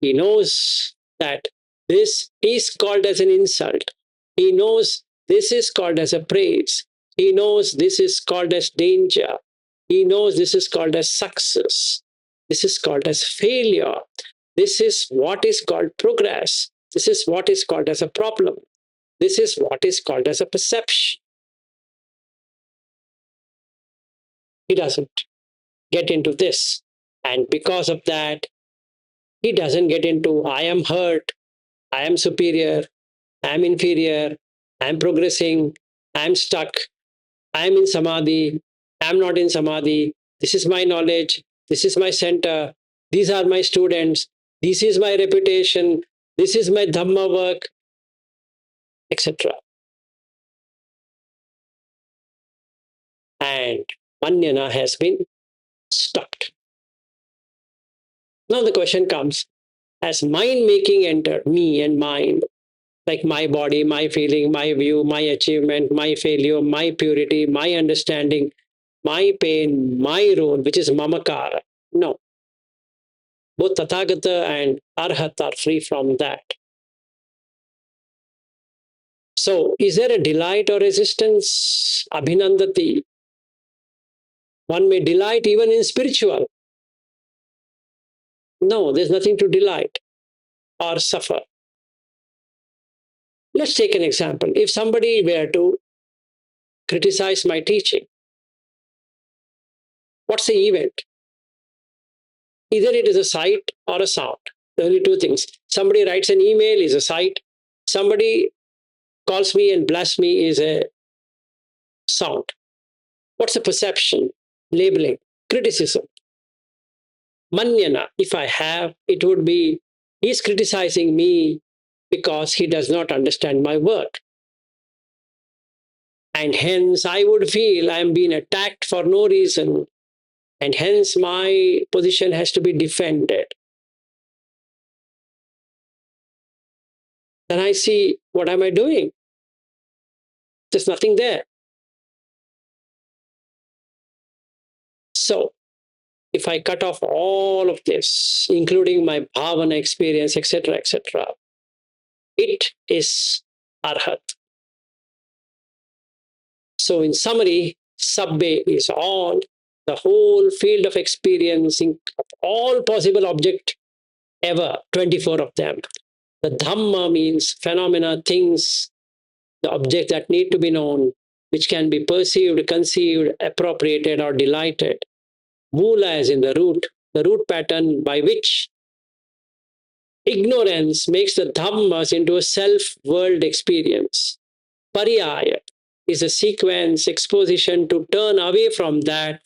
He knows that this is called as an insult. He knows this is called as a praise. He knows this is called as danger. He knows this is called as success. This is called as failure. This is what is called progress. This is what is called as a problem. This is what is called as a perception. He doesn't get into this. And because of that, he doesn't get into I am hurt, I am superior, I am inferior, I am progressing, I am stuck, I am in samadhi, I am not in samadhi, this is my knowledge, this is my center, these are my students, this is my reputation, this is my Dhamma work, etc. And mannana has been stopped. Now the question comes, as mind making enter me and mind, like my body, my feeling, my view, my achievement, my failure, my purity, my understanding, my pain, my role, which is mamakara. No. Both Tathagata and Arhat are free from that. So, is there a delight or resistance? Abhinandati. One may delight even in spiritual. No, there's nothing to delight or suffer. Let's take an example. If somebody were to criticize my teaching, what's the event? Either it is a sight or a sound. There are only two things. Somebody writes an email is a sight. Somebody calls me and blasts me is a sound. What's the perception? Labeling, criticism. Mannana, if I have, it would be he's criticizing me because he does not understand my work. And hence I would feel I'm being attacked for no reason. And hence my position has to be defended. Then I see, what am I doing? There's nothing there. So, if I cut off all of this, including my bhavana experience, etc., it is arhat. So, in summary, sabbe is all, the whole field of experiencing of all possible object ever, 24 of them. The dhamma means phenomena, things, the object that need to be known, which can be perceived, conceived, appropriated, or delighted. Mula is in the root pattern by which ignorance makes the dhammas into a self-world experience. Pariyaya is a sequence, exposition to turn away from that,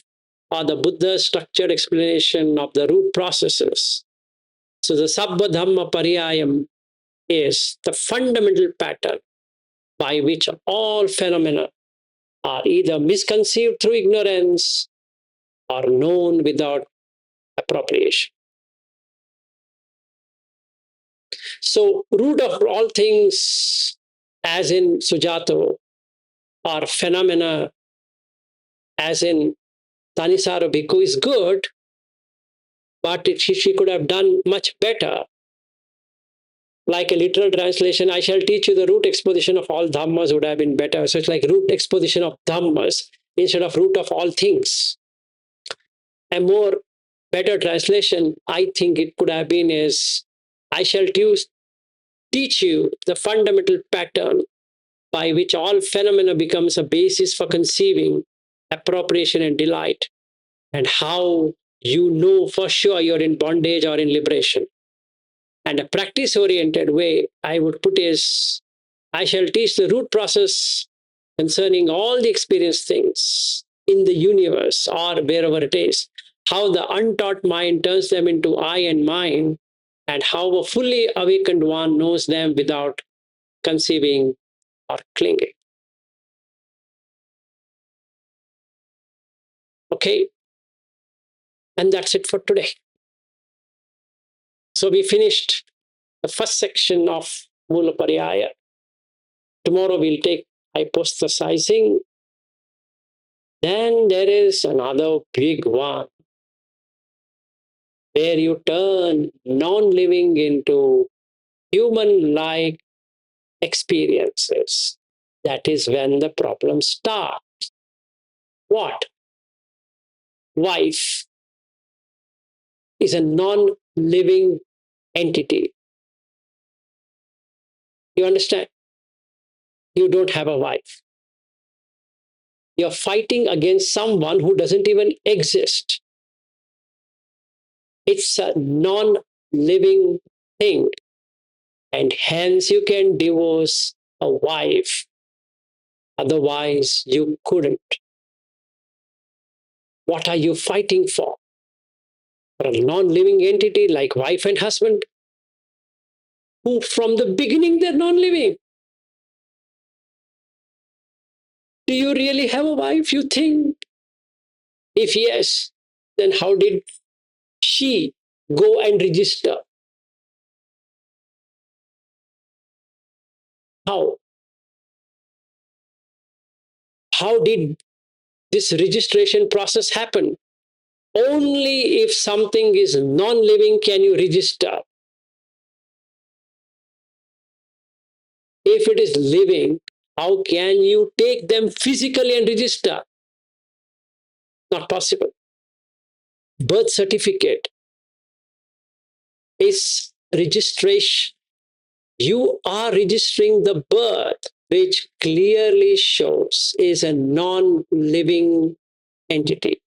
or the Buddha's structured explanation of the root processes. So the Sabba Dhamma Pariyayam is the fundamental pattern by which all phenomena are either misconceived through ignorance or known without appropriation. So, root of all things, as in Sujato, or phenomena, as in Tanisaro Bhikkhu, is good, but she could have done much better. Like a literal translation, I shall teach you the root exposition of all dhammas would have been better. So it's like root exposition of dhammas instead of root of all things. A more better translation, I think it could have been is, I shall teach you the fundamental pattern by which all phenomena becomes a basis for conceiving, appropriation, and delight, and how you know for sure you're in bondage or in liberation. And a practice-oriented way I would put is, I shall teach the root process concerning all the experienced things in the universe or wherever it is, how the untaught mind turns them into I and mine, and how a fully awakened one knows them without conceiving, or clinging. Okay, and that's it for today. So we finished the first section of Mulapariyaya. Tomorrow we'll take hypostatizing. Then there is another big one where you turn non-living into human-like experiences. That is when the problem starts. What? Wife is a non-living entity. You understand? You don't have a wife. You're fighting against someone who doesn't even exist. It's a non-living thing. And hence you can divorce a wife. Otherwise, you couldn't. What are you fighting for? For a non-living entity like wife and husband, who from the beginning they're non-living. Do you really have a wife, you think? If yes, then how did she go and register? How? How did this registration process happen? Only if something is non-living can you register. If it is living, how can you take them physically and register? Not possible. Birth certificate is registration. You are registering the birth, which clearly shows is a non-living entity.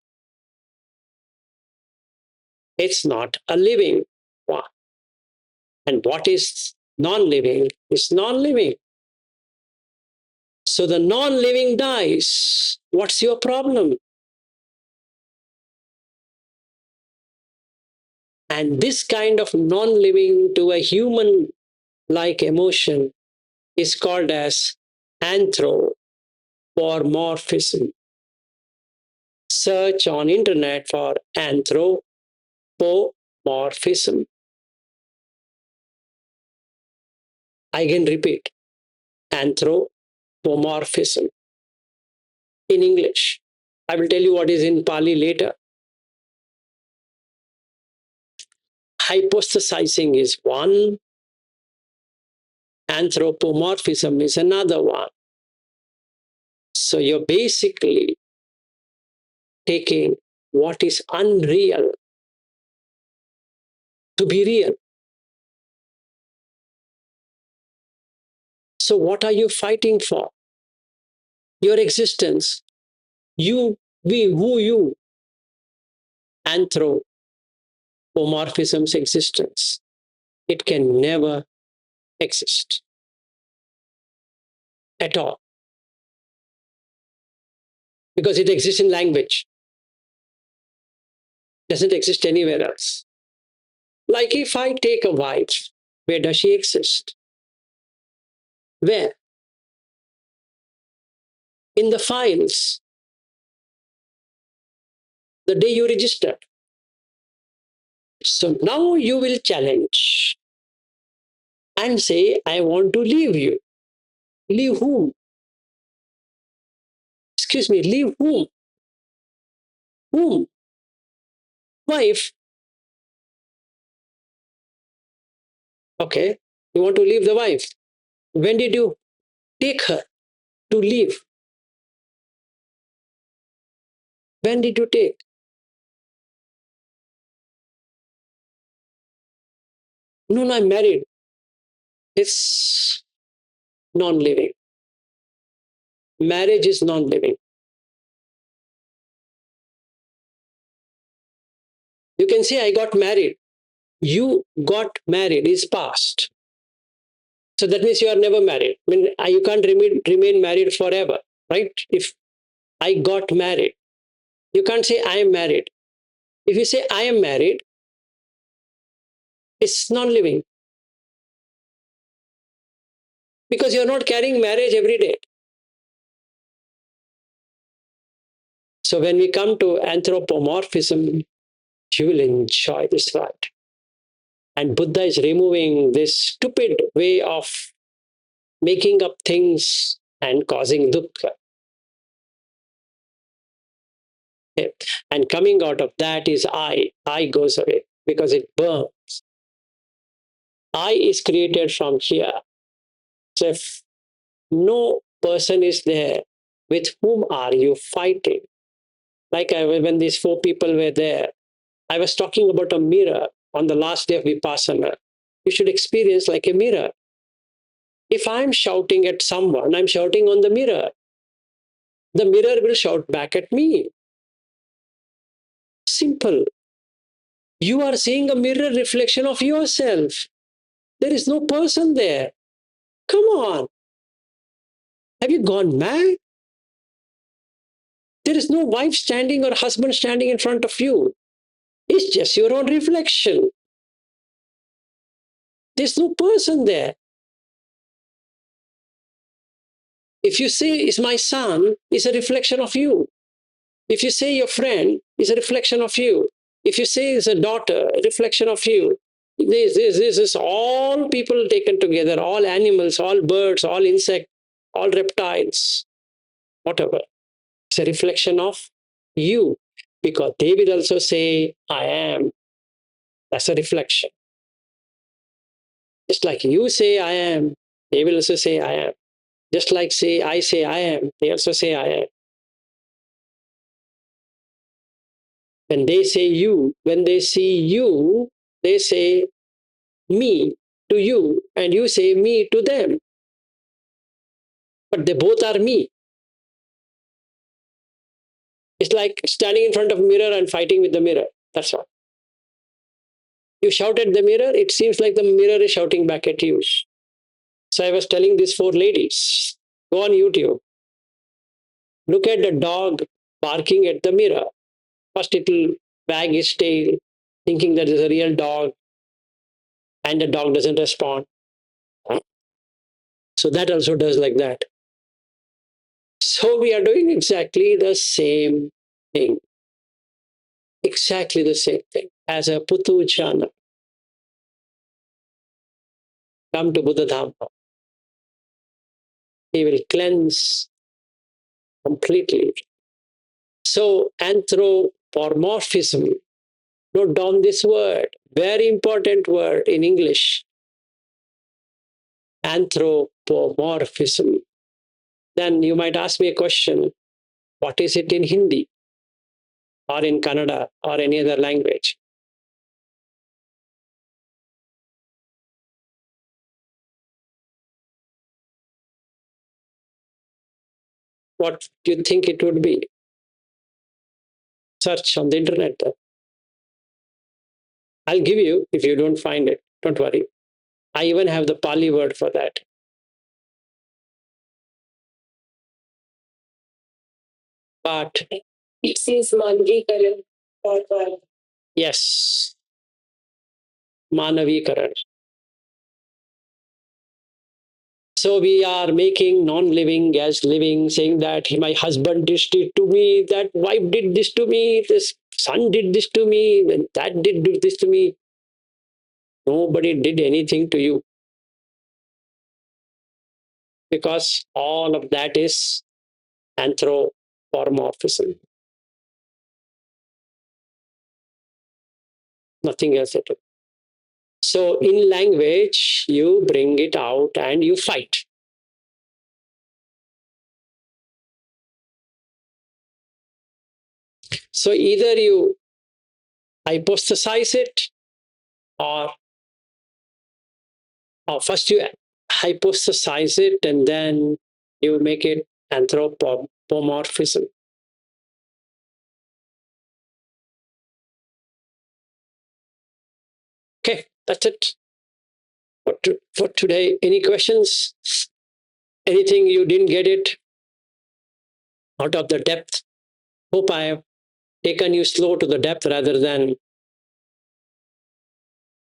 It's not a living one. And what is non-living is non-living. So the non-living dies. What's your problem? And this kind of non-living to a human-like emotion is called as anthropomorphism. Search on internet for anthropomorphism. I can repeat, anthropomorphism in English. I will tell you what is in Pali later. Hypostatizing is one, anthropomorphism is another one. So you're basically taking what is unreal to be real. So what are you fighting for? Your existence. You, we, who you. Anthropomorphism's existence. It can never exist at all. Because it exists in language. Doesn't exist anywhere else. Like if I take a wife, where does she exist? Where? In the files. The day you registered. So now you will challenge and say, I want to leave you. Leave whom? Excuse me, leave whom? Whom? Wife. Okay, you want to leave the wife. When did you take her to leave? When did you take? No, I'm married. It's non-living. Marriage is non-living. You can say, I got married. You got married is past. So that means you are never married. I mean, you can't remain married forever, right? If I got married, you can't say I am married. If you say I am married, it's non-living. because you're not carrying marriage every day. So when we come to anthropomorphism, you will enjoy this ride. And Buddha is removing this stupid way of making up things and causing dukkha. Okay. And coming out of that is I. I goes away because it burns. I is created from here. So if no person is there, with whom are you fighting? Like when these four people were there, I was talking about a mirror on the last day of Vipassana. You should experience like a mirror. If I'm shouting at someone, I'm shouting on the mirror. The mirror will shout back at me. Simple. You are seeing a mirror reflection of yourself. There is no person there. Come on. Have you gone mad? There is no wife standing or husband standing in front of you. It's just your own reflection. There's no person there. If you say, it's my son, it's a reflection of you. If you say your friend, it's a reflection of you. If you say it's a daughter, a reflection of you. This is all people taken together, all animals, all birds, all insects, all reptiles, whatever. It's a reflection of you, because they will also say, I am. That's a reflection. Just like you say, I am, they will also say, I am. Just like say, I am, they also say, I am. When they say you, when they see you, they say me to you, and you say me to them. But they both are me. It's like standing in front of a mirror and fighting with the mirror. That's all. You shout at the mirror, it seems like the mirror is shouting back at you. So I was telling these four ladies, go on YouTube, look at the dog barking at the mirror. First it will wag its tail, thinking that it's a real dog, and the dog doesn't respond. So that also does like that. So we are doing exactly the same thing. Exactly the same thing. As a Putujana, come to Buddha Dhamma. He will cleanse completely. So anthropomorphism, note down this word, very important word in English. Anthropomorphism. Then you might ask me a question, what is it in Hindi or in Kannada or any other language? What do you think it would be? Search on the internet. I'll give you if you don't find it. Don't worry. I even have the Pali word for that. But it says Manavikaran. Yes, Manavikaran. So we are making non-living as living, saying that my husband did this to me, that wife did this to me, this son did this to me, and that did this to me. Nobody did anything to you, because all of that is anthropomorphism. Nothing else at all. So in language, you bring it out and you fight. So either you hypostasize it, or first you hypostasize it and then you make it anthropomorphism. Okay, that's it for today. Any questions? Anything you didn't get it out of the depth? Hope I have taken you slow to the depth rather than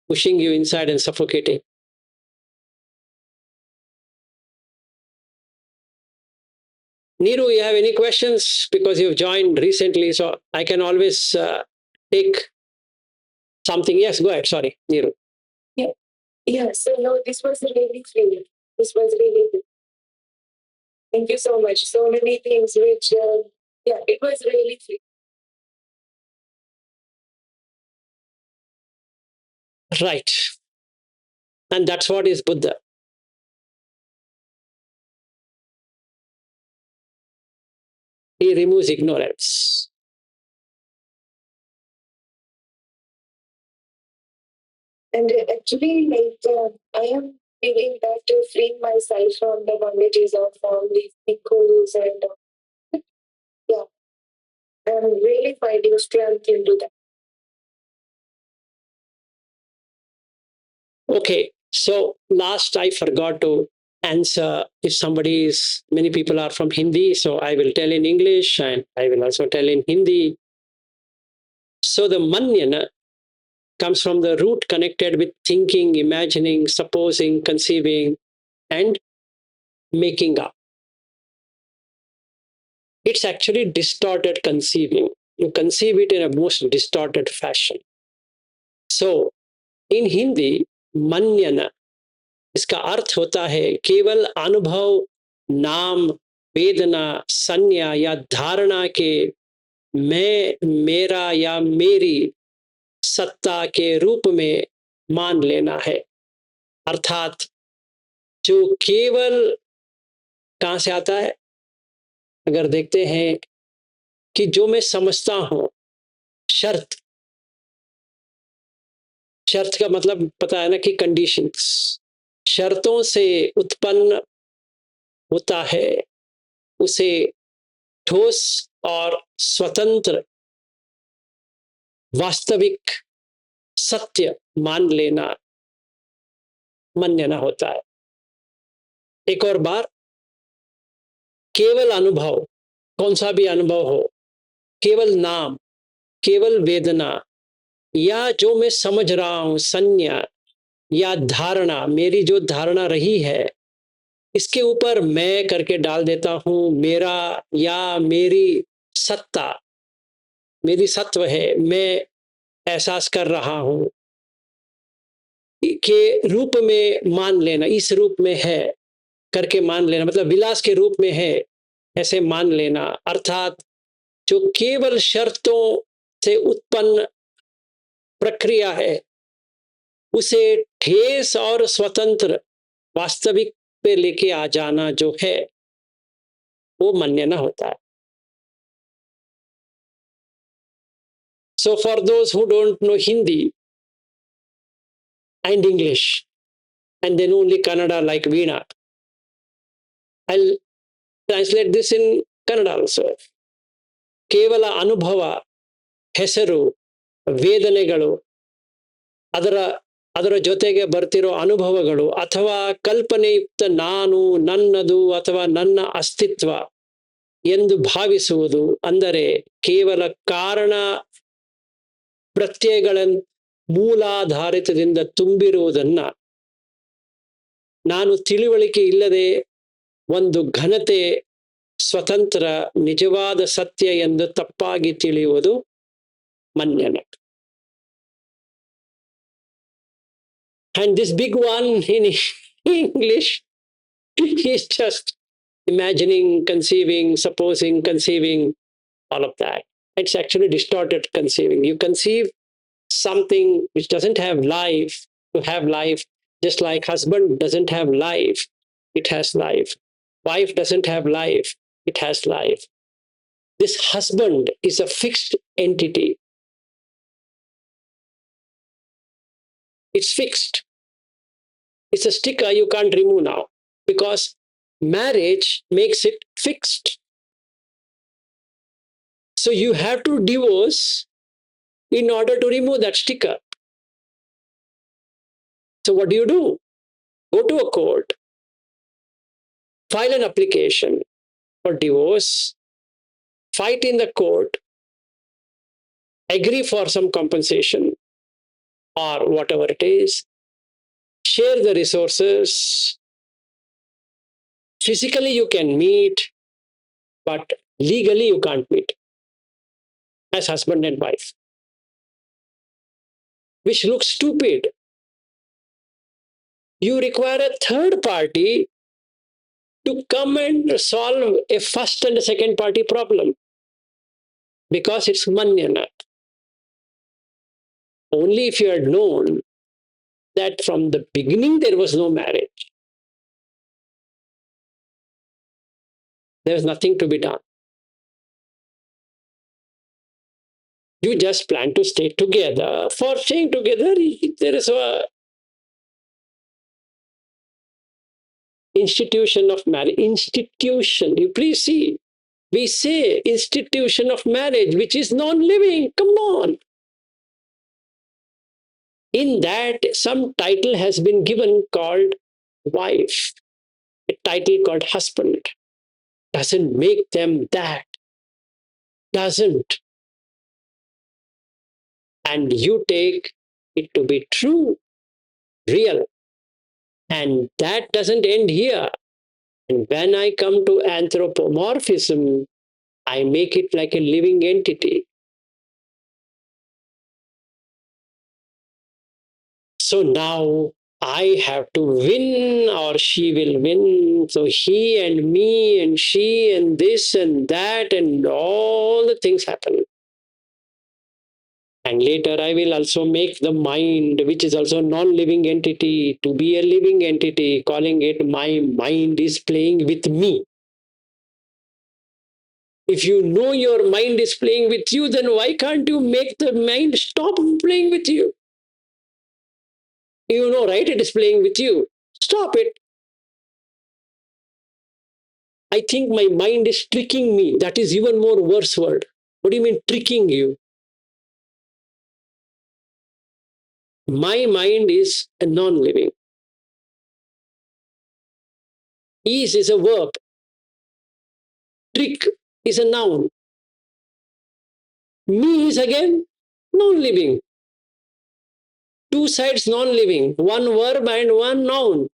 pushing you inside and suffocating. Niru, you have any questions? Because you've joined recently, so I can always take something. Yes, go ahead. Sorry, Niru. Yeah. Yeah. So no, this was really free. This was really good. Thank you so much. So many things which, yeah, it was really free. Right. And that's what is Buddha. He removes ignorance. And actually, I am feeling that to free myself from the bondages of all these equals and yeah, I'm really finding strength into that. Okay. So last I forgot to answer if somebody is, many people are from Hindi, so I will tell in English and I will also tell in Hindi. So the mannana comes from the root connected with thinking, imagining, supposing, conceiving, and making up. It's actually distorted conceiving. You conceive it in a most distorted fashion. So in Hindi, मन्यना इसका अर्थ होता है केवल अनुभव, नाम, वेदना, संज्ञा या धारणा के मैं, मेरा या मेरी सत्ता के रूप में मान लेना है। अर्थात जो केवल कहां से आता है, अगर देखते हैं कि जो मैं समझता हूं, शर्त, शर्त का मतलब पता है ना कि कंडीशंस, शर्तों से उत्पन्न होता है, उसे ठोस और स्वतंत्र वास्तविक सत्य मान लेना मन्यना होता है। एक और बार, केवल अनुभव, कौन सा भी अनुभव हो, केवल नाम, केवल वेदना, या जो मैं समझ रहा हूं, संज्ञा या धारणा, मेरी जो धारणा रही है, इसके ऊपर मैं करके डाल देता हूं, मेरा या मेरी सत्ता, मेरी सत्व है, मैं एहसास कर रहा हूं के रूप में मान लेना, इस रूप में है करके मान लेना, मतलब विलास के रूप में है ऐसे मान लेना। अर्थात जो केवल शर्तों से उत्पन्न प्रक्रिया है, उसे ठेस और स्वतंत्र वास्तविक पे लेके आ जाना जो है, वो मानना होता है। So for those who don't know Hindi and English and then only Kannada like Veena, I'll translate this in Kannada also. ಕೇವಲ ಅನುಭವ, ಹೆಸರು, ವೇದನೆಗಳು, ಅದರ ಅದರ ಜೊತೆಗೆ ಬರ್ತಿರೋ ಅನುಭವಗಳು ಅಥವಾ ಕಲ್ಪನೆಯುಕ್ತ ನಾನು, ನನ್ನದು ಅಥವಾ ನನ್ನ ಅಸ್ತಿತ್ವ ಎಂದು ಭಾವಿಸುವುದು, ಅಂದರೆ ಕೇವಲ ಕಾರಣ ಪ್ರತ್ಯಯಗಳ ಮೂಲಾಧಾರಿತದಿಂದ ತುಂಬಿರುವುದನ್ನ ನಾನು ತಿಳಿವಳಿಕೆ ಇಲ್ಲದೆ ಒಂದು ಘನತೆ, ಸ್ವತಂತ್ರ, ನಿಜವಾದ ಸತ್ಯ ಎಂದು ತಪ್ಪಾಗಿ ತಿಳಿಯುವುದು ಮನ್ಯನ. And this big one in English is just imagining, conceiving, supposing, conceiving, all of that. It's actually distorted conceiving. You conceive something which doesn't have life to have life, just like husband doesn't have life, it has life. Wife doesn't have life, it has life. This husband is a fixed entity. It's fixed. It's a sticker you can't remove now because marriage makes it fixed. So you have to divorce in order to remove that sticker. So what do? Go to a court, file an application for divorce, fight in the court, agree for some compensation or whatever it is, share the resources. Physically, you can meet, but legally you can't meet as husband and wife, which looks stupid. You require a third party to come and solve a first and a second party problem because it's mannana. Only if you had known that from the beginning there was no marriage, there was nothing to be done. You just plan to stay together. For staying together, there is a institution of marriage. Institution, you please see. We say institution of marriage, which is non-living. Come on. In that, some title has been given called wife, a title called husband. Doesn't make them that. Doesn't. And you take it to be true, real. And that doesn't end here. And when I come to anthropomorphism, I make it like a living entity. So now I have to win or she will win. So he and me and she and this and that and all the things happen. And later I will also make the mind, which is also non-living entity, to be a living entity, calling it my mind is playing with me. If you know your mind is playing with you, then why can't you make the mind stop playing with you? You know, right? It is playing with you. Stop it. I think my mind is tricking me. That is even more worse word. What do you mean tricking you? My mind is a non-living. Is a verb. Trick is a noun. Me is again non-living. Two sides non-living. One verb and one noun.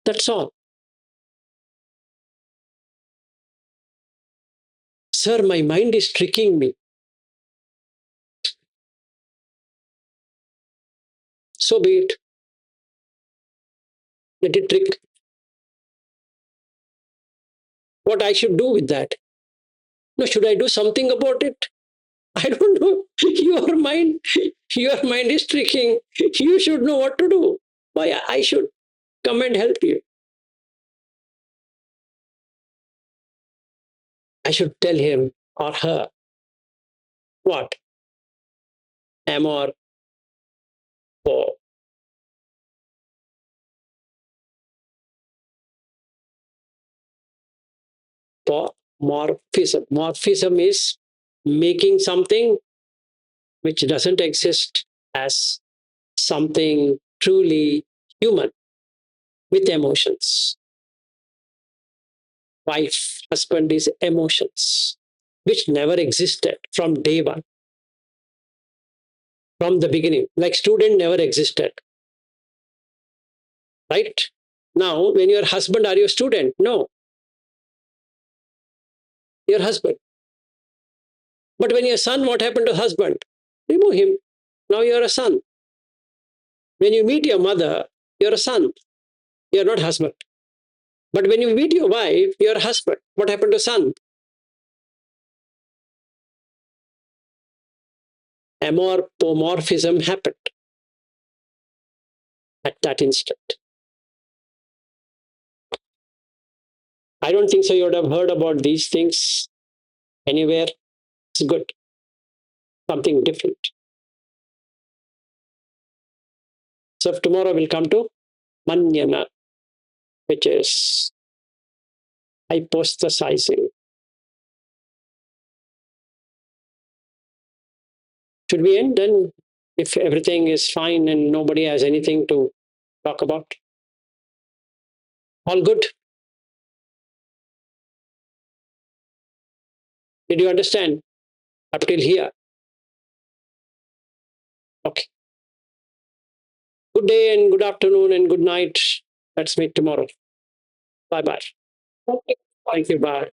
That's all. Sir, my mind is tricking me. So be it. Let it trick. What I should do with that? No, should I do something about it? I don't know. Your mind is tricking. You should know what to do. Why I should come and help you? I should tell him or her what? Amor po. Morphism. Morphism is making something which doesn't exist as something truly human with emotions. Wife, husband is emotions, which never existed from day one, from the beginning. Like student never existed, right? Now, when you're husband, are you a student? No, your husband. But when you're son, what happened to husband? Remove him. Now you're a son. When you meet your mother, you're a son. You're not husband. But when you meet your wife, you're a husband. What happened to son? Amorpomorphism happened at that instant. I don't think so. You would have heard about these things anywhere. It's good. Something different. So tomorrow we'll come to mannana, which is hypostatizing. Should we end then? If everything is fine and nobody has anything to talk about? All good? Did you understand up till here? Okay. Good day and good afternoon and good night. Let's meet tomorrow. Bye bye. Okay. Thank you. Bye.